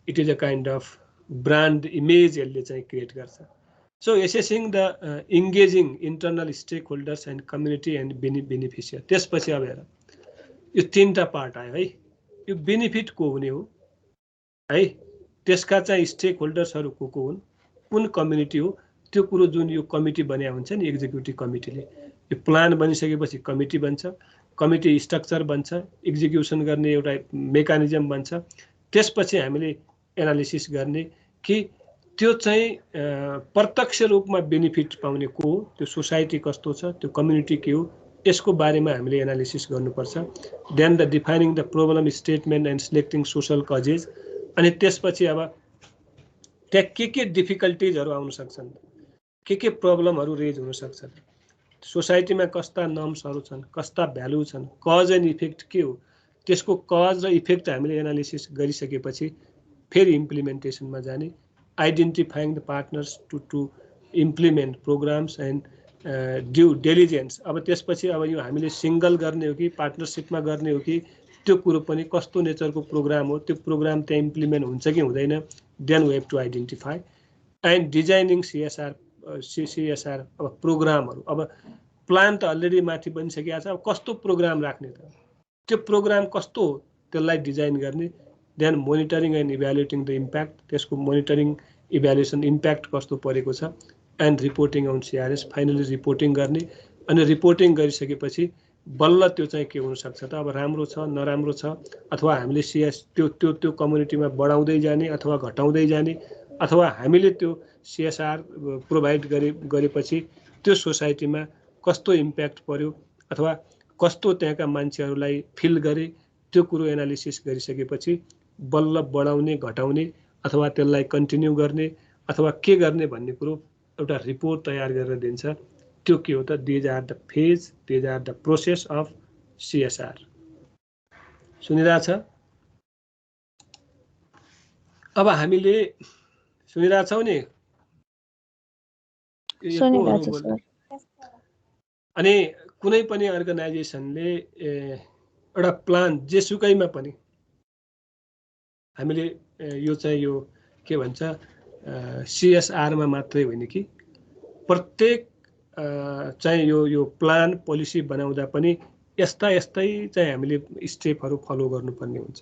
it is a kind of brand image यसले चाहिँ क्रिएट गर्छ। So assessing the engaging internal stakeholders and community and beneficiary. त्यसपछि अब हेर, यो तीनटा पार्ट आयो है। यो बेनिफिट को हुने हो है, त्यसका चाहिँ स्टेक होल्डर्सहरू को हुन्, कुन कम्युनिटी हो, त्यो कुरो जुन यो कमिटी बन्या हुन्छ नि, एक्जिक्युटिभ कमिटीले, यो प्लान बनिसकेपछि कमिटी बन्छ, कमिटी स्ट्रक्चर बन्छ, एक्जिक्युसन गर्ने एउटा मेकानिजम बन्छ। त्यसपछि हामीले एनालिसिस गर्ने कि त्यो चाहिँ प्रत्यक्ष रूपमा बेनिफिट पाउने को हो, त्यो सोसाइटी कस्तो छ, त्यो कम्युनिटी के हो, यसको बारेमा हामीले एनालिसिस गर्नुपर्छ। Then the defining the problem statement and selecting social causes. अनि त्यसपछि अब त्यहाँ के डिफिकल्टिजहरू आउन सक्छन्, के प्रब्लमहरू रेज हुन सक्छन्, सोसाइटीमा कस्ता नर्म्सहरू छन्, कस्ता भ्यालु छन्, कज एन्ड इफेक्ट के हो, त्यसको कज र इफेक्ट हामीले एनालिसिस गरिसकेपछि फेरि इम्प्लिमेन्टेसनमा जाने, identifying the partners to implement programs and due diligence. अब त्यसपछि अब यो हामीले सिङ्गल गर्ने हो कि पार्टनरसिपमा गर्ने हो कि त्यो कुरो पनि कस्तो नेचरको प्रोग्राम हो, त्यो प्रोग्राम त्यहाँ इम्प्लिमेन्ट हुन्छ कि हुँदैन, then we have to identify and designing CSR अब प्रोग्रामहरू। अब प्लान त अलरेडी माथि बनिसकेको छ, अब कस्तो प्रोग्राम राख्ने त, त्यो प्रोग्राम कस्तो हो त्यसलाई डिजाइन गर्ने, then monitoring and evaluating the impact, त्यसको मोनिटरिङ इभ्यालुएसन इम्प्याक्ट कस्तो परेको छ, and reporting on CRS, finally reporting गर्ने। अनि रिपोर्टिङ गरिसकेपछि बल्ल त्यो चाहिँ के हुनसक्छ त, अब राम्रो छ नराम्रो छ, अथवा हामीले त्यो कम्युनिटीमा बढाउँदै जाने अथवा घटाउँदै जाने, अथवा हामीले त्यो सिएसआर प्रोभाइड गरेपछि त्यो सोसाइटीमा कस्तो इम्प्याक्ट पर्यो अथवा कस्तो त्यहाँका मान्छेहरूलाई फिल गरे, त्यो कुरो एनालिसिस गरिसकेपछि बल्ल बढाउने घटाउने अथवा त्यसलाई कन्टिन्यू गर्ने अथवा के गर्ने भन्ने कुरो एउटा रिपोर्ट तयार गरेर दिन्छ। त्यो के हो त, these are the phase, these are the process of CSR. सुनिरहेछ? अब हामीले सुनिरहेछौँ नि? अनि कुनै पनि अर्गनाइजेसनले एउटा प्लान जेसुकैमा पनि हामीले यो चाहिँ यो के भन्छ सिएसआरमा मात्रै होइन कि प्रत्येक चाहिँ यो प्लान पोलिसी बनाउँदा पनि यस्तै चाहिँ हामीले स्टेपहरू फलो गर्नुपर्ने हुन्छ।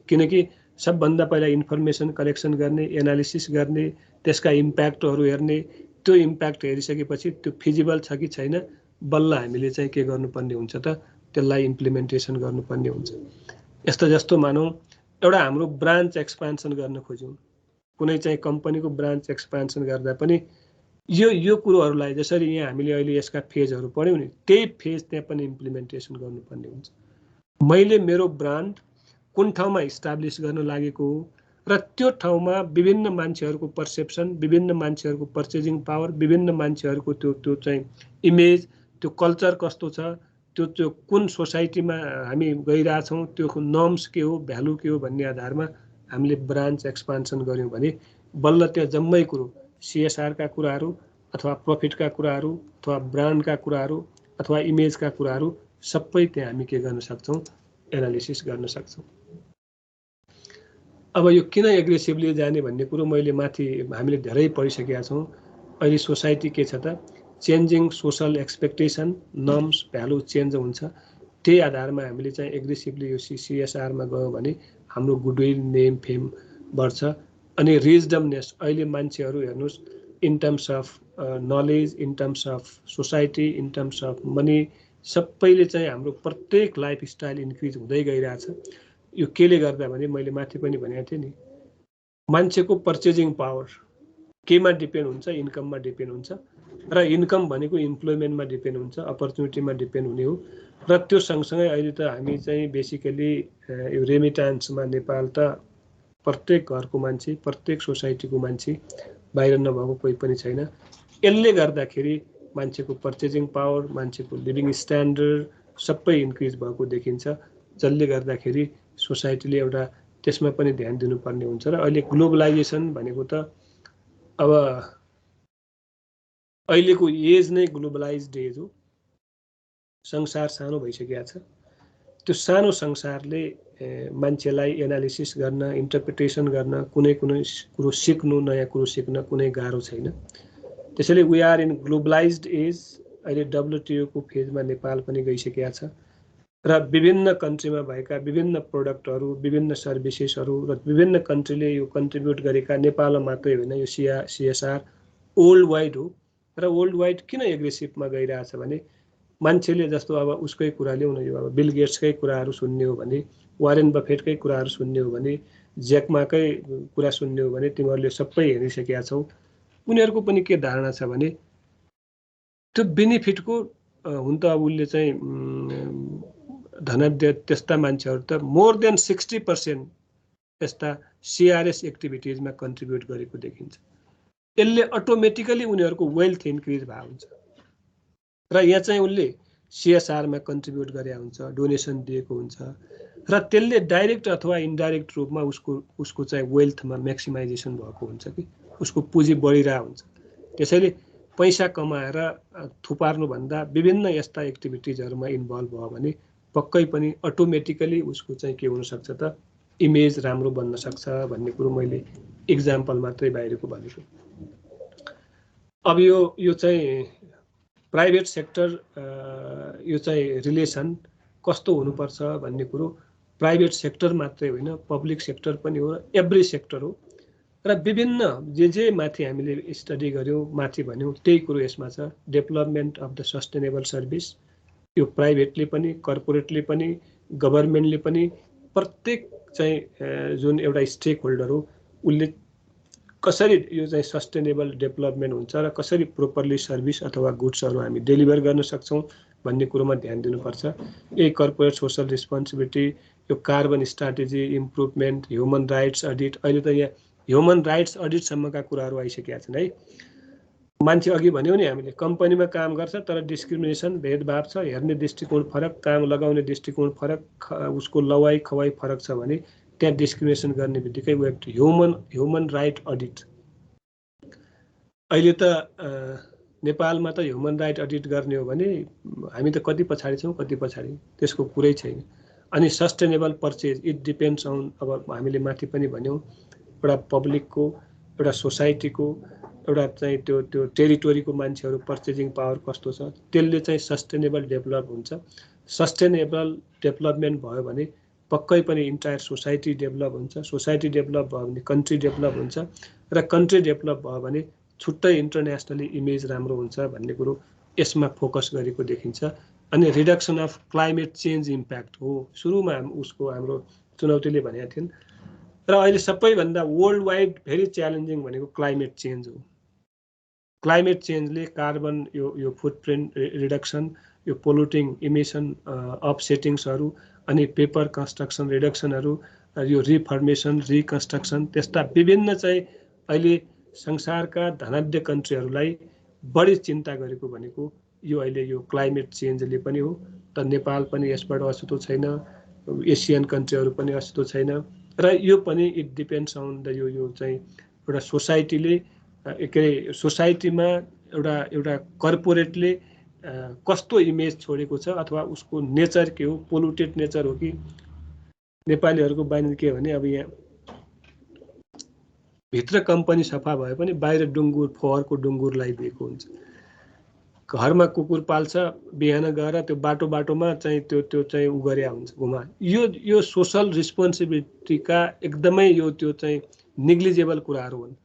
किनकि सबभन्दा पहिला इन्फर्मेसन कलेक्सन गर्ने, एनालिसिस गर्ने, त्यसका इम्प्याक्टहरू हेर्ने, त्यो इम्प्याक्ट हेरिसकेपछि त्यो फिजिबल छ कि छैन, बल्ल हामीले चाहिँ के गर्नुपर्ने हुन्छ त, त्यसलाई इम्प्लिमेन्टेसन गर्नुपर्ने हुन्छ। यस्तो जस्तो मानौँ एउटा हाम्रो ब्रान्च एक्सपान्सन गर्न खोज्यौँ, कुनै चाहिँ कम्पनीको ब्रान्च एक्सपान्सन गर्दा पनि यो कुरोहरूलाई जसरी यहाँ हामीले अहिले यसका फेजहरू पढ्यौँ नि, त्यही फेज त्यहाँ पनि इम्प्लिमेन्टेसन गर्नुपर्ने हुन्छ। मैले मेरो ब्रान्ड कुन ठाउँमा इस्टाब्लिस गर्न लागेको हो र त्यो ठाउँमा विभिन्न मान्छेहरूको पर्सेप्सन, विभिन्न मान्छेहरूको पर्चेजिङ पावर, विभिन्न मान्छेहरूको त्यो चाहिँ इमेज, त्यो कल्चर कस्तो छ, त्यो कुन सोसाइटीमा हामी गइरहेछौँ, त्यो नर्म्स के हो, भ्यालु के हो भन्ने आधारमा हामीले ब्रान्च एक्सपान्सन गऱ्यौँ भने बल्ल त्यो जम्मै कुरो सिएसआरका कुराहरू अथवा प्रफिटका कुराहरू अथवा ब्रान्डका कुराहरू अथवा इमेजका कुराहरू सबै त्यहाँ हामी के गर्न सक्छौँ, एनालिसिस गर्न सक्छौँ। अब यो किन एग्रेसिभली जाने भन्ने कुरो मैले माथि हामीले धेरै पढिसकेका छौँ। अहिले सोसाइटी के छ त, changing social expectation, norms, value change हुन्छ। त्यही आधारमा हामीले चाहिँ एग्रेसिभली यो सिएसआरमा गयौँ भने हाम्रो गुडविल, नेम, फेम बढ्छ। अनि रिजडमनेस, अहिले मान्छेहरू हेर्नुहोस् in terms of knowledge, in terms of society, in terms of money, सबैले चाहिँ हाम्रो प्रत्येक लाइफस्टाइल इन्क्रिज हुँदै गइरहेछ। यो केले गर्दा भने मैले माथि पनि भनेको थिएँ नि, मान्छेको पर्चेजिङ पावर केमा डिपेन्ड हुन्छ, इन्कममा डिपेन्ड हुन्छ, र इन्कम भनेको इम्प्लोइमेन्टमा डिपेन्ड हुन्छ, अपर्च्युनिटीमा डिपेन्ड हुने हो। र त्यो सँगसँगै अहिले त हामी चाहिँ बेसिकली यो रेमिटान्समा नेपाल त प्रत्येक घरको मान्छे, प्रत्येक सोसाइटीको मान्छे, बाहिर नभएको कोही पनि छैन। यसले गर्दाखेरि मान्छेको पर्चेजिङ पावर, मान्छेको लिभिङ स्ट्यान्डर्ड सबै इन्क्रिज भएको देखिन्छ, जसले गर्दाखेरि सोसाइटीले एउटा त्यसमा पनि ध्यान दिनुपर्ने हुन्छ। र अहिले ग्लोबलाइजेसन भनेको त अब अहिलेको एज नै ग्लोबलाइज्ड एज हो, संसार सानो भइसकेको छ। त्यो सानो संसारले मान्छेलाई एनालिसिस गर्न, इन्टरप्रिटेसन गर्न, कुनै कुरो सिक्नु, नयाँ कुरो सिक्न कुनै गाह्रो छैन। त्यसैले we are in globalized age. अहिले WTO को फेजमा नेपाल पनि गइसकेको छ र विभिन्न कन्ट्रीमा भएका विभिन्न प्रोडक्टहरू, विभिन्न सर्भिसेसहरू र विभिन्न कन्ट्रीले यो कन्ट्रिब्युट गरेका, नेपालमा मात्रै होइन, यो सिएसआर वर्ल्ड वाइड हो। र वर्ल्ड वाइड किन एग्रेसिभमा गइरहेछ भने मान्छेले जस्तो अब उसकै कुरा ल्याउँ न, यो अब बिल गेट्सकै कुराहरू सुन्ने हो भने, वारेन बफेटकै कुराहरू सुन्ने हो भने, ज्याकमाकै कुरा सुन्ने हो भने, तिमीहरूले सबै हेरिसकेका छौ। उनीहरूको पनि के धारणा छ भने त्यो बेनिफिटको हुन त अब उसले चाहिँ धनाढ्य त्यस्ता मान्छेहरू त मोर देन 60% यस्ता सिआरएस एक्टिभिटिजमा कन्ट्रिब्युट गरेको देखिन्छ। यसले अटोमेटिकली उनीहरूको वेल्थ इन्क्रिज भएको हुन्छ। र यहाँ चाहिँ उसले सिएसआरमा कन्ट्रिब्युट गरे हुन्छ, डोनेसन दिएको हुन्छ, र त्यसले डाइरेक्ट अथवा इन्डाइरेक्ट रूपमा उसको चाहिँ वेल्थमा म्याक्सिमाइजेसन भएको हुन्छ कि उसको पुँजी बढिरहेको हुन्छ। त्यसैले पैसा कमाएर थुपार्नुभन्दा विभिन्न यस्ता एक्टिभिटिजहरूमा इन्भल्भ भयो भने पक्कै पनि अटोमेटिकली उसको चाहिँ के हुनसक्छ त इमेज राम्रो बन्न सक्छ भन्ने कुरो मैले इक्जाम्पल मात्रै बाहिरको भनेको। अब यो चाहिँ प्राइभेट सेक्टर यो चाहिँ रिलेसन कस्तो हुनुपर्छ भन्ने कुरो प्राइभेट सेक्टर मात्रै होइन, पब्लिक सेक्टर पनि हो, एभ्री सेक्टर हो। र विभिन्न जे माथि हामीले स्टडी गर्यौँ माथि भन्यौँ त्यही कुरो यसमा छ। Development of the sustainable service यो प्राइभेटले पनि कर्पोरेटले पनि गभर्मेन्टले पनि प्रत्येक चाहिँ जुन एउटा स्टेक होल्डर हो उसले कसरी यो चाहिँ सस्टेनेबल डेभलपमेन्ट हुन्छ र कसरी प्रोपरली सर्भिस अथवा गुड्सहरू हामी डेलिभर गर्न सक्छौँ भन्ने कुरोमा ध्यान दिनुपर्छ। यही कर्पोरेट सोसल रेस्पोन्सिबिलिटी, यो carbon strategy improvement, human rights audit, अहिले त यहाँ ह्युमन राइट्स अडिटसम्मका कुराहरू आइसकेका छन् है। मान्छे अघि भन्यौँ नि हामीले कम्पनीमा काम गर्छ तर डिस्क्रिमिनेसन भेदभाव छ, हेर्ने दृष्टिकोण फरक, काम लगाउने दृष्टिकोण फरक, उसको लवाई खवाई फरक छ भने त्यहाँ डिस्क्रिमिनेसन गर्ने बित्तिकै वे ह्युमन राइट अडिट। अहिले त नेपालमा त ह्युमन राइट अडिट गर्ने हो भने हामी त कति पछाडि छौँ, कति पछाडि, त्यसको कुरै छैन। अनि sustainable purchase it depends on, अब हामीले माथि पनि भन्यौँ एउटा पब्लिकको, एउटा सोसाइटीको, एउटा चाहिँ त्यो टेरिटोरीको मान्छेहरू पर्चेजिङ पावर कस्तो छ, त्यसले चाहिँ सस्टेनेबल डेभलप हुन्छ। सस्टेनेबल डेभलपमेन्ट भयो भने पक्कै पनि इन्टायर सोसाइटी डेभलप हुन्छ, सोसाइटी डेभलप भयो भने कन्ट्री डेभलप हुन्छ, र कन्ट्री डेभलप भयो भने छुट्टै इन्टरनेसनली इमेज राम्रो हुन्छ भन्ने कुरो यसमा फोकस गरेको देखिन्छ। अनि reduction of climate change impact हो सुरुमा उसको हाम्रो चुनौतीले भनेका थिइन्। र अहिले सबैभन्दा वर्ल्ड वाइड भेरी च्यालेन्जिङ भनेको क्लाइमेट चेन्ज हो। क्लाइमेट चेन्जले कार्बन यो फुटप्रिन्ट रिडक्सन, यो पोल्युटिङ इमिसन अफसेटिङ्सहरू, अनि पेपर कन्स्ट्रक्सन रिडक्सनहरू, यो रिफर्मेसन रिकन्स्ट्रक्सन, त्यस्ता विभिन्न चाहिँ अहिले संसारका धनाढ्य कन्ट्रीहरूलाई बढी चिन्ता गरेको भनेको यो अहिले यो क्लाइमेट चेन्जले पनि हो। त नेपाल पनि यसबाट अछुतो छैन, एसियन कन्ट्रीहरू पनि अछुतो छैन। र यो पनि इट डिपेन्ड्स अन द यो चाहिँ एउटा सोसाइटीले के अरे सोसाइटीमा एउटा कर्पोरेटले कस्तो इमेज छोडेको छ अथवा उसको नेचर के हो, पोल्युटेड नेचर हो कि। नेपालीहरूको बानी के हो भने अब यहाँ भित्र कम्पनी सफा भए पनि बाहिर डुङ्गुर फोहोरको डुङ्गुर लगाइदिएको हुन्छ। घरमा कुकुर पाल्छ, बिहान गएर त्यो बाटोमा चाहिँ त्यो चाहिँ उ गरे हुन्छ घुमा। यो सोसल रिस्पोन्सिबिलिटीका एकदमै त्यो चाहिँ निग्लिजेबल कुराहरू हुन्।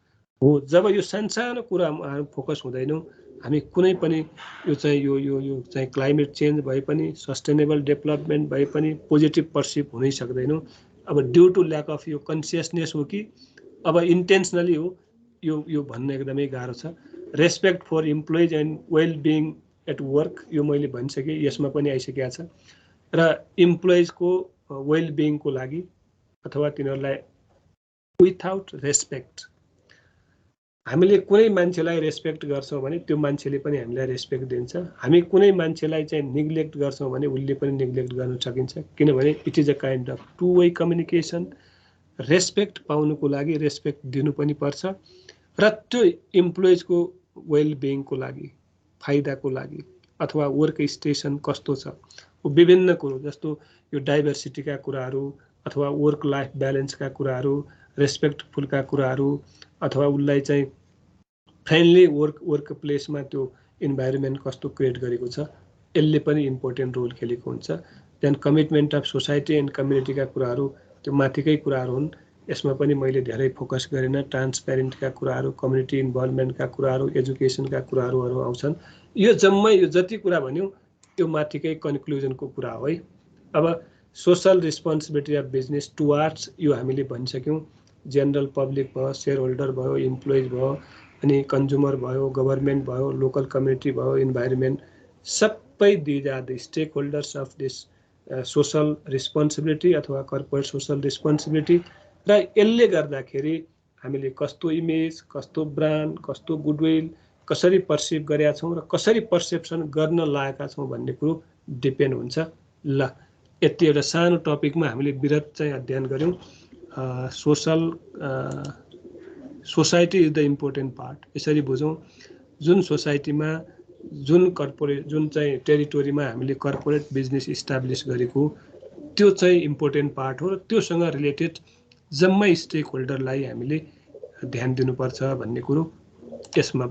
हो जब यो सानो कुरामा फोकस हुँदैनौँ हामी कुनै पनि यो चाहिँ यो चाहिँ क्लाइमेट चेन्ज भए पनि सस्टेनेबल डेभलपमेन्ट भए पनि पोजिटिभ पर्सिभ हुनै सक्दैनौँ। अब ड्यु टु ल्याक अफ यो कन्सियसनेस हो कि अब इन्टेन्सनली हो यो भन्न एकदमै गाह्रो छ। Respect for employees and well being at work यो मैले भनिसकेँ, यसमा पनि आइसकेको छ। र इम्प्लोइजको वेल बिङको लागि अथवा तिनीहरूलाई विथआउट रेस्पेक्ट, हामीले कुनै मान्छेलाई रेस्पेक्ट गर्छौँ भने त्यो मान्छेले पनि हामीलाई रेस्पेक्ट दिन्छ। हामी कुनै मान्छेलाई चाहिँ निग्लेक्ट गर्छौँ भने उसले पनि निग्लेक्ट गर्न सकिन्छ, किनभने it is a kind of two way communication. Respect पाउनुको लागि रेस्पेक्ट दिनु पनि पर्छ र त्यो इम्प्लोइजको वेल बिङको लागि, फाइदाको लागि अथवा वर्क स्टेसन कस्तो छ, विभिन्न कुरो जस्तो यो डाइभर्सिटीका कुराहरू अथवा वर्क लाइफ ब्यालेन्सका कुराहरू, रेस्पेक्टफुलका कुराहरू, अथवा उसलाई चाहिँ फ्रेन्डली वर्क प्लेसमा त्यो इन्भाइरोमेन्ट कस्तो क्रिएट गरेको छ, यसले पनि इम्पोर्टेन्ट रोल खेलेको हुन्छ। Then commitment of society and कम्युनिटीका कुराहरू त्यो माथिकै कुराहरू हुन्। यसमा पनि मैले धेरै फोकस गरेन। ट्रान्सप्यारेन्टका कुराहरू, कम्युनिटी इन्भल्भमेन्टका कुराहरू, एजुकेसनका कुराहरू आउँछन्। यो जम्मै यो जति कुरा भन्यौँ यो माथिकै कन्क्लुजनको कुरा हो है। अब social responsibility of business towards यो हामीले भनिसक्यौँ। जेनरल पब्लिक भयो, सेयर होल्डर भयो, इम्प्लोइज भयो, अनि कन्ज्युमर भयो, गभर्मेन्ट भयो, लोकल कम्युनिटी भयो, इन्भाइरोमेन्ट, सबै these are the stakeholders of this social responsibility अथवा कर्पोरेट सोसल रेस्पोन्सिबिलिटी। र यसले गर्दाखेरि हामीले कस्तो इमेज, कस्तो ब्रान्ड, कस्तो गुडविल कसरी पर्सिभ गरेका छौँ र कसरी पर्सेप्सन गर्न लागेका छौँ भन्ने कुरो डिपेन्ड हुन्छ। ल यति एउटा सानो टपिकमा हामीले विरत चाहिँ अध्ययन गऱ्यौँ। Society is the important part. यसरी बुझौँ, जुन सोसाइटीमा जुन कर्पोरेट जुन चाहिँ टेरिटोरीमा हामीले कर्पोरेट बिजनेस इस्टाब्लिस गरेको त्यो चाहिँ इम्पोर्टेन्ट पार्ट हो र त्योसँग रिलेटेड जम्मै स्टेक होल्डरलाई हामीले ध्यान दिनुपर्छ भन्ने कुरो यसमा।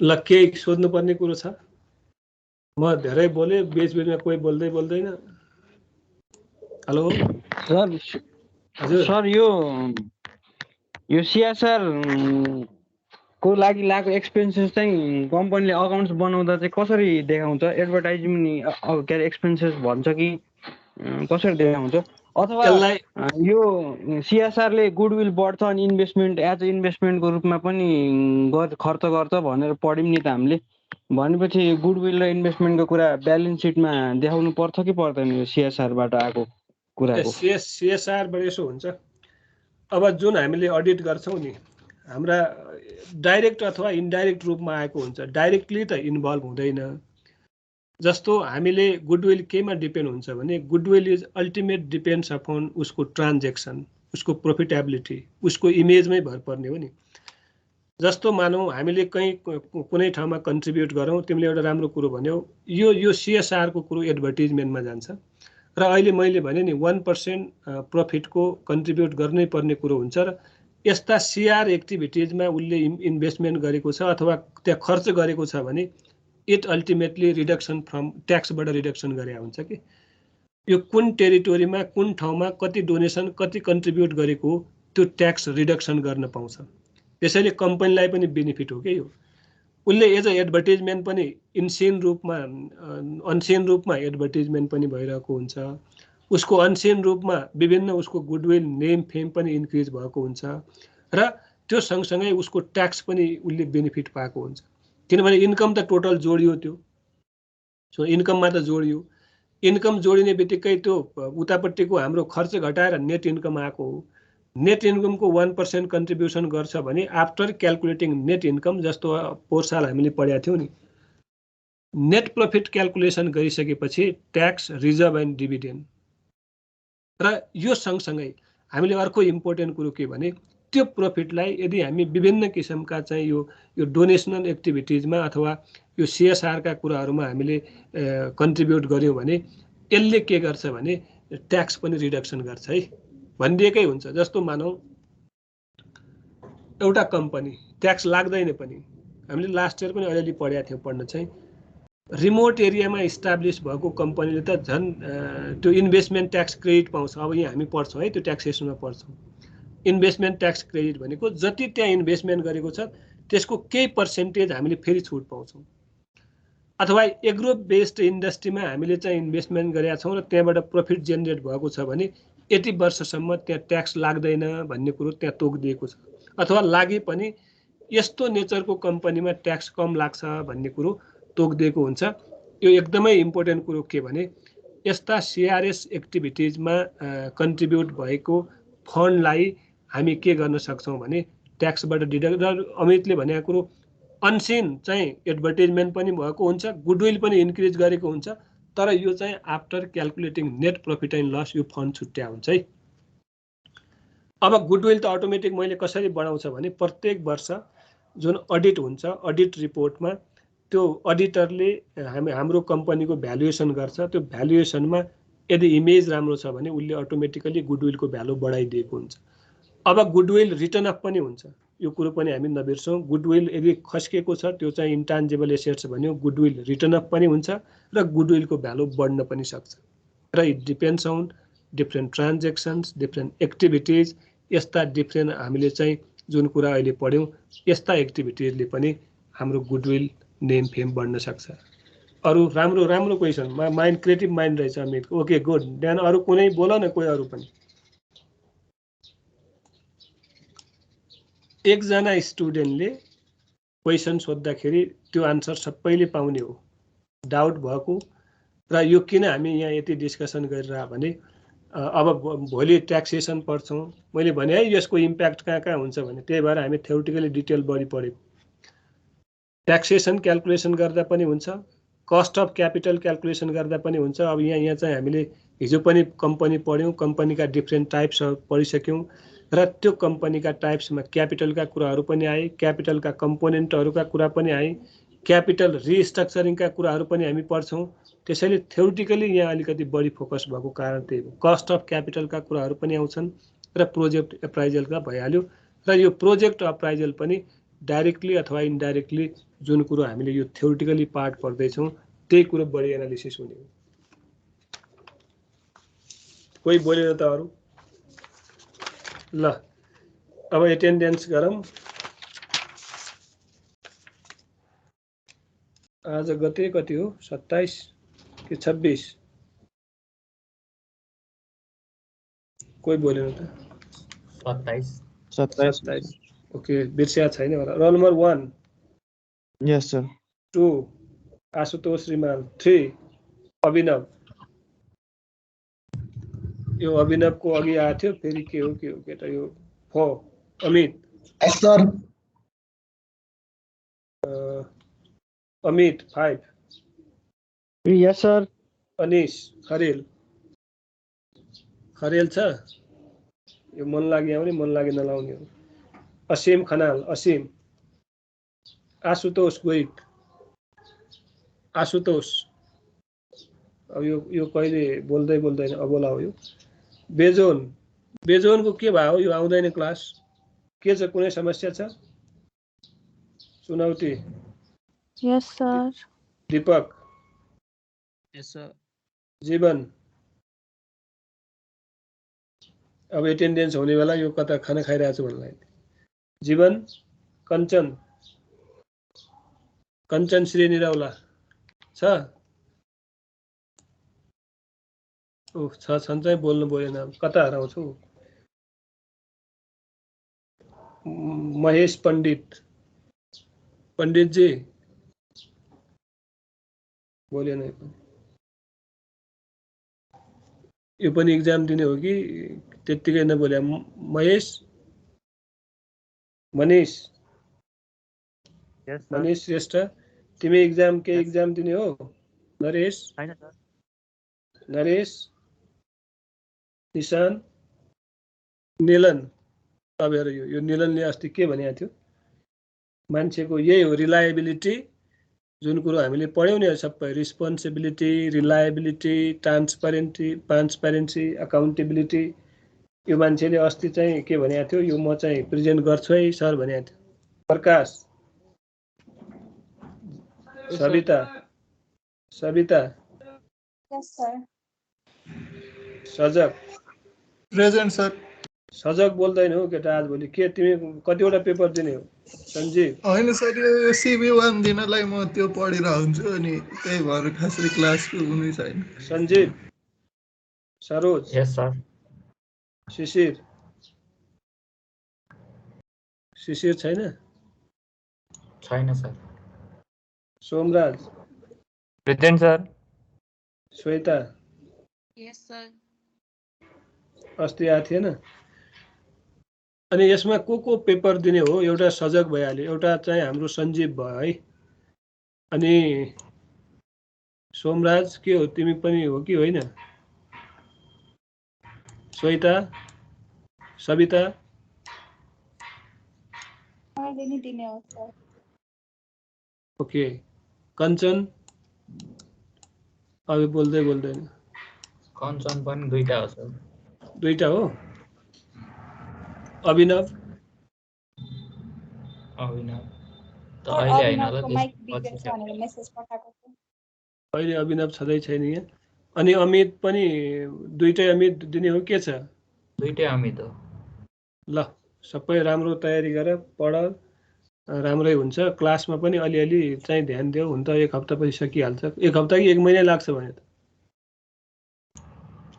ल केही सोध्नुपर्ने कुरो छ? म धेरै बोले, बीचबीचमा कोही बोल्दैन। Hello sir. हजुर सर यो CSR को लागि लागेको एक्सपेन्सेस चाहिँ कम्पनीले अकाउन्ट्स बनाउँदा चाहिँ कसरी देखाउँछ? एडभर्टाइजमेन्ट के अरे एक्सपेन्सेस भन्छ कि कसरी देखाउँछ? अथवा यो CSR ले गुडविल बढ्छ अनि इन्भेस्टमेन्ट एज इन्भेस्टमेन्टको रूपमा पनि खर्च गर्छ भनेर पढ्यौँ नि त हामीले। भनेपछि गुडविल र इन्भेस्टमेन्टको कुरा ब्यालेन्स सिटमा देखाउनु पर्छ कि पर्दैन यो CSR-बाट आएको कुराको? CSR-बाट यसो हुन्छ, अब जुन हामीले अडिट गर्छौँ नि, हाम्रा डाइरेक्ट अथवा इन्डाइरेक्ट रूपमा आएको हुन्छ। डाइरेक्टली त इन्भल्भ हुँदैन। जस्तो हामीले गुडविल केमा डिपेन्ड हुन्छ भने goodwill is ultimate depends upon उसको ट्रान्जेक्सन, उसको प्रफिटेबिलिटी, उसको इमेजमै भर पर्ने हो नि। जस्तो मानौँ हामीले कहीँ कुनै ठाउँमा कन्ट्रिब्युट गरौँ, तिमीले एउटा राम्रो कुरो भन्यौ, यो CSR को कुरो एडभर्टिजमेन्टमा जान्छ। र अहिले मैले भने नि 1% प्रफिटको कन्ट्रिब्युट गर्नै पर्ने कुरो हुन्छ र यस्ता CR एक्टिभिटिजमा उसले इन्भेस्टमेन्ट गरेको छ अथवा त्यहाँ खर्च गरेको छ भने इट अल्टिमेटली रिडक्सन फ्रम ट्याक्सबाट रिडक्सन गरे हुन्छ कि यो कुन टेरिटोरीमा कुन ठाउँमा कति डोनेसन कति कन्ट्रिब्युट गरेको त्यो ट्याक्स रिडक्सन गर्न पाउँछ। त्यसैले कम्पनीलाई पनि बेनिफिट हो कि यो। उसले एज अ एडभर्टिजमेन्ट पनि अनसेन रूपमा एडभर्टिजमेन्ट पनि भइरहेको हुन्छ। उसको अनसेन रूपमा विभिन्न उसको गुडविल नेम फेम पनि इन्क्रिज भएको हुन्छ र त्यो सँगसँगै उसको ट्याक्स पनि उसले बेनिफिट पाएको हुन्छ। किनभने इन्कम त टोटल जोडियो, त्यो सो इन्कममा त जोडियो। इन्कम जोडिने बित्तिकै त्यो उतापट्टिको हाम्रो खर्च घटाएर नेट इन्कम आएको हो। नेट इन्कमको 1% कन्ट्रिब्युसन गर्छ भने आफ्टर क्यालकुलेटिङ नेट इन्कम, जस्तो पोहोर साल हामीले पढेका थियौँ नि, नेट प्रफिट क्यालकुलेसन गरिसकेपछि ट्याक्स, रिजर्भ एन्ड डिभिडेन्ड। र यो सँगसँगै हामीले अर्को इम्पोर्टेन्ट कुरो के भने त्यो प्रफिटलाई यदि हामी विभिन्न किसिमका चाहिँ यो डोनेसनल एक्टिभिटिजमा अथवा यो CSR का कुराहरूमा हामीले कन्ट्रिब्युट गर्यौँ भने यसले के गर्छ भने ट्याक्स पनि रिडक्सन गर्छ है भनिदिएकै हुन्छ। जस्तो मानौँ एउटा कम्पनी ट्याक्स लाग्दैन पनि, हामीले लास्ट इयर पनि अलिअलि पढेका थियौँ, पढ्न चाहिँ रिमोट एरियामा इस्टाब्लिस भएको कम्पनीले त झन् त्यो इन्भेस्टमेन्ट ट्याक्स क्रेडिट पाउँछ। अब यहाँ हामी पढ्छौँ है, त्यो ट्याक्सेसनमा पढ्छौँ। इन्भेस्टमेन्ट ट्याक्स क्रेडिट भनेको जति त्यहाँ इन्भेस्टमेन्ट गरेको छ त्यसको केही पर्सेन्टेज हामीले फेरि छुट पाउँछौँ। अथवा एग्रो बेस्ड इन्डस्ट्रीमा हामीले चाहिँ इन्भेस्टमेन्ट गरेका छौँ र त्यहाँबाट प्रफिट जेनेरेट भएको छ भने यति वर्षसम्म त्यहाँ ट्याक्स लाग्दैन भन्ने कुरो त्यहाँ तोकिदिएको छ। अथवा लागे पनि यस्तो नेचरको कम्पनीमा ट्याक्स कम लाग्छ भन्ने कुरो तोकिदिएको हुन्छ। यो एकदमै इम्पोर्टेन्ट कुरो के भने यस्ता CRS एक्टिभिटिजमा कन्ट्रिब्युट भएको फन्डलाई हामी के गर्न सक्छौँ भने ट्याक्सबाट डिडक्ट। र अमितले भनेको कुरो अनसिन चाहिँ एडभर्टिजमेन्ट पनि भएको हुन्छ, गुडविल पनि इन्क्रिज गरेको हुन्छ, तर यो चाहिँ after calculating net profit and loss यो फन्ड छुट्या हुन्छ है। अब गुडविल त अटोमेटिक मैले कसरी बढाउँछ भने प्रत्येक वर्ष जुन अडिट हुन्छ, अडिट रिपोर्टमा त्यो अडिटरले हाम्रो कम्पनीको भ्यालुएसन गर्छ। त्यो भ्यालुएसनमा यदि इमेज राम्रो छ भने उसले अटोमेटिकली गुडविलको भ्यालु बढाइदिएको हुन्छ। अब गुडविल रिटर्न अफ पनि हुन्छ, यो कुरो पनि हामी नबिर्सौँ। गुडविल यदि खस्केको छ त्यो चाहिँ इन्टान्जिबल एसेट्स भन्यो, गुडविल रिटर्न अफ पनि हुन्छ र गुडविलको भ्यालु बढ्न पनि सक्छ। र it depends on different transactions, different activities. यस्ता डिफ्रेन्ट हामीले चाहिँ जुन कुरा अहिले पढ्यौँ यस्ता एक्टिभिटिजले पनि हाम्रो गुडविल नेम फेम बढ्न सक्छ। अरू राम्रो क्वेसन, माइन्ड क्रिएटिभ माइन्ड रहेछ अमितको। Okay good. देन अरू कुनै बोल न, कोही अरू पनि। एकजना स्टुडेन्टले क्वेसन सोद्धाखेरि त्यो आन्सर सबैले पाउने हो, डाउट भएको। र यो किन हामी यहाँ यति डिस्कसन गरिरह भने अब भोलि ट्याक्सेसन पढ्छौँ, मैले भने है यसको इम्प्याक्ट कहाँ कहाँ हुन्छ भने, त्यही भएर हामी थ्योरिटिकली डिटेल बढी पढेको। ट्याक्सेसन क्यालकुलेसन गर्दा पनि हुन्छ, कस्ट अफ क्यापिटल क्याल्कुलेसन गर्दा पनि हुन्छ। अब यहाँ चाहिँ हामीले हिजो पनि कम्पनी पढ्यौँ, कम्पनीका डिफ्रेन्ट टाइप्सहरू पढिसक्यौँ र त्यो कम्पनीका टाइप्समा क्यापिटलका कुराहरू पनि आए, क्यापिटलका कम्पोनेन्टहरूका कुरा पनि आए, क्यापिटल रिस्ट्रक्चरिङका कुराहरू पनि हामी पढ्छौँ। त्यसैले थ्योरिटिकली यहाँ अलिकति बढी फोकस भएको कारण त्यही हो। कस्ट अफ क्यापिटलका कुराहरू पनि आउँछन् र प्रोजेक्ट एप्राइजलका भइहाल्यो। र यो प्रोजेक्ट अप्राइजल पनि डाइरेक्टली अथवा इन्डाइरेक्टली जुन कुरो हामीले यो थ्योरिटिकली पार्ट पढ्दैछौँ त्यही कुरो बढी एनालिसिस हुने हो। कोही बोलेन त अरू? ल अब एटेन्डेन्स गरौँ। आज गते कति हो? 27 कि 26? कोही बोलेन त? 27। ओके, बिर्सिया छैन होला। Roll number 1। यस सर। 2 आशुतोष रिमाल। 3 अभिनव। यो अभिनवको अघि आएको थियो, फेरि के हो केटा यो? 4 अमित। सर। अमित 5। यस सर। अनिश खरेल। खरेल छ? यो मन लागि आउने, मन लागि नलाउने हो। असीम खनाल। असीम। आशुतोष गोइक। आशुतोष। अब यो कहिले बोल्दै बोल्दैन, अबोला हो यो। बेजोन। बेजोनको के भयो? यो आउँदैन क्लास। के छ, कुनै समस्या छ? चुनौती? यस सर। दीपक। यस सर। जीवन। अब एटेन्डेन्स हुने बेला यो कता खाना खाइरहेको छु भन्नलाई। जीवन। कञ्चन। कञ्चन श्री निरौला छ? ओह छन् चाहिँ बोल्नु बोलेन। कता हराउँछु? महेश पण्डित। पण्डितजी बोलेन। यो पनि इक्जाम दिने हो कि त्यत्तिकै नबोले? महेश। मनिष। मनिष श्रेष्ठ। तिमी इक्जाम के इक्जाम दिने हो? नरेश। हैन सर। नरेश। निशान। निलन। तपाईँहरू यो निलनले अस्ति के भनेको थियो? मान्छेको यही हो रिलायबिलिटी, जुन कुरो हामीले पढ्यौँ नि सबै। Responsibility, reliability, transparency, accountability. यो मान्छेले अस्ति चाहिँ के भनेको थियो? यो म चाहिँ प्रेजेन्ट गर्छु है सर भनेको थियो। प्रकाश। सविता। सविता। यस सर। सजग। Present sir. सजग बोल्दैन हो केटा आज भोलि। के तिमी कतिवटा पेपर दिने हो? सञ्जीव। होइन सर, यो CB1 दिनलाई म त्यो पढिरहेको हुन्छु, अनि त्यही भएर खासै क्लासको हुनै छैन। सञ्जीव। सरोज। Yes sir. शिशिर। शिशिर छैन? छैन sir. Somraj. Present sir. Shweta. Yes sir. अस्ति आएको थिएन? अनि यसमा को पेपर दिने हो? एउटा सजग भइहाल्यो, एउटा चाहिँ हाम्रो सञ्जीव भयो है। अनि सोमराज के हो, तिमी पनि हो कि होइन? श्वेता। सविता। मैले नि दिने हो सर। ओके। कञ्चन। अब बोल्दै बोल्दैन। कञ्चन पनि दुईटा हो सर। दुईटा हो? अभिनव। अभिनव त अहिले हैन होला, माइक त्यसपछि बिग्रेको छ भनेर मेसेज पठाएको छ। अहिले अभिनव छँदै छैन यहाँ। अनि अमित पनि दुईटै अमित दिने हो के छ? दुईटै अमित हो। ल सबै राम्रो तयारी गर, पढ, राम्रै हुन्छ। क्लासमा पनि अलिअलि चाहिँ ध्यान देऊ। हुन त एक हप्तापछि सकिहाल्छ। एक हप्ता कि एक महिना लाग्छ भने त?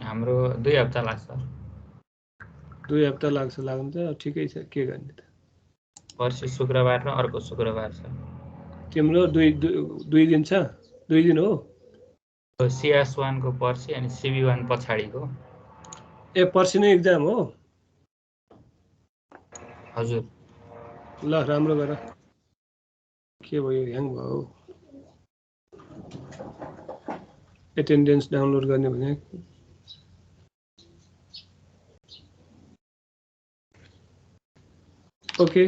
हाम्रो 2 हप्ता लाग्छ। 2 हप्ता लाग्नु त ठिकै छ, के गर्ने त। पर्सि शुक्रबार र अर्को शुक्रबार छ। तिम्रो दुई दिन छ? 2 दिन हो? CS1 को पर्सि अनि CB1 पछाडिको। ए पर्सि नै इक्जाम हो? हजुर। ल राम्रो गर। के भयो, ह्याङ भयो? एटेन्डेन्स डाउनलोड गर्ने भने okay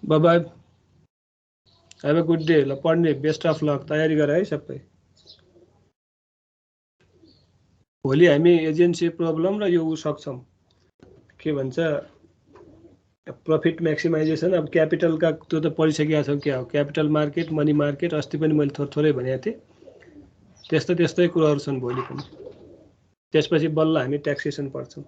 bye bye have a good day ल पढ्ने बेस्ट अफ लक तयारी गर है सबै भोलि हामी एजेन्सी प्रब्लम र यो सक्छौं के भन्छ प्रॉफिट मैक्सिमाइजेसन अब क्यापिटलका त्यो त पढिसकेका छौं के हो क्यापिटल मार्केट मनी मार्केट अस्ति पनि मैले थोरै भनेको थिएँ त्यस्तै कुराहरु छन् भोलि पनि त्यसपछि बल्ल हामी ट्याक्सेसन पढ्छौं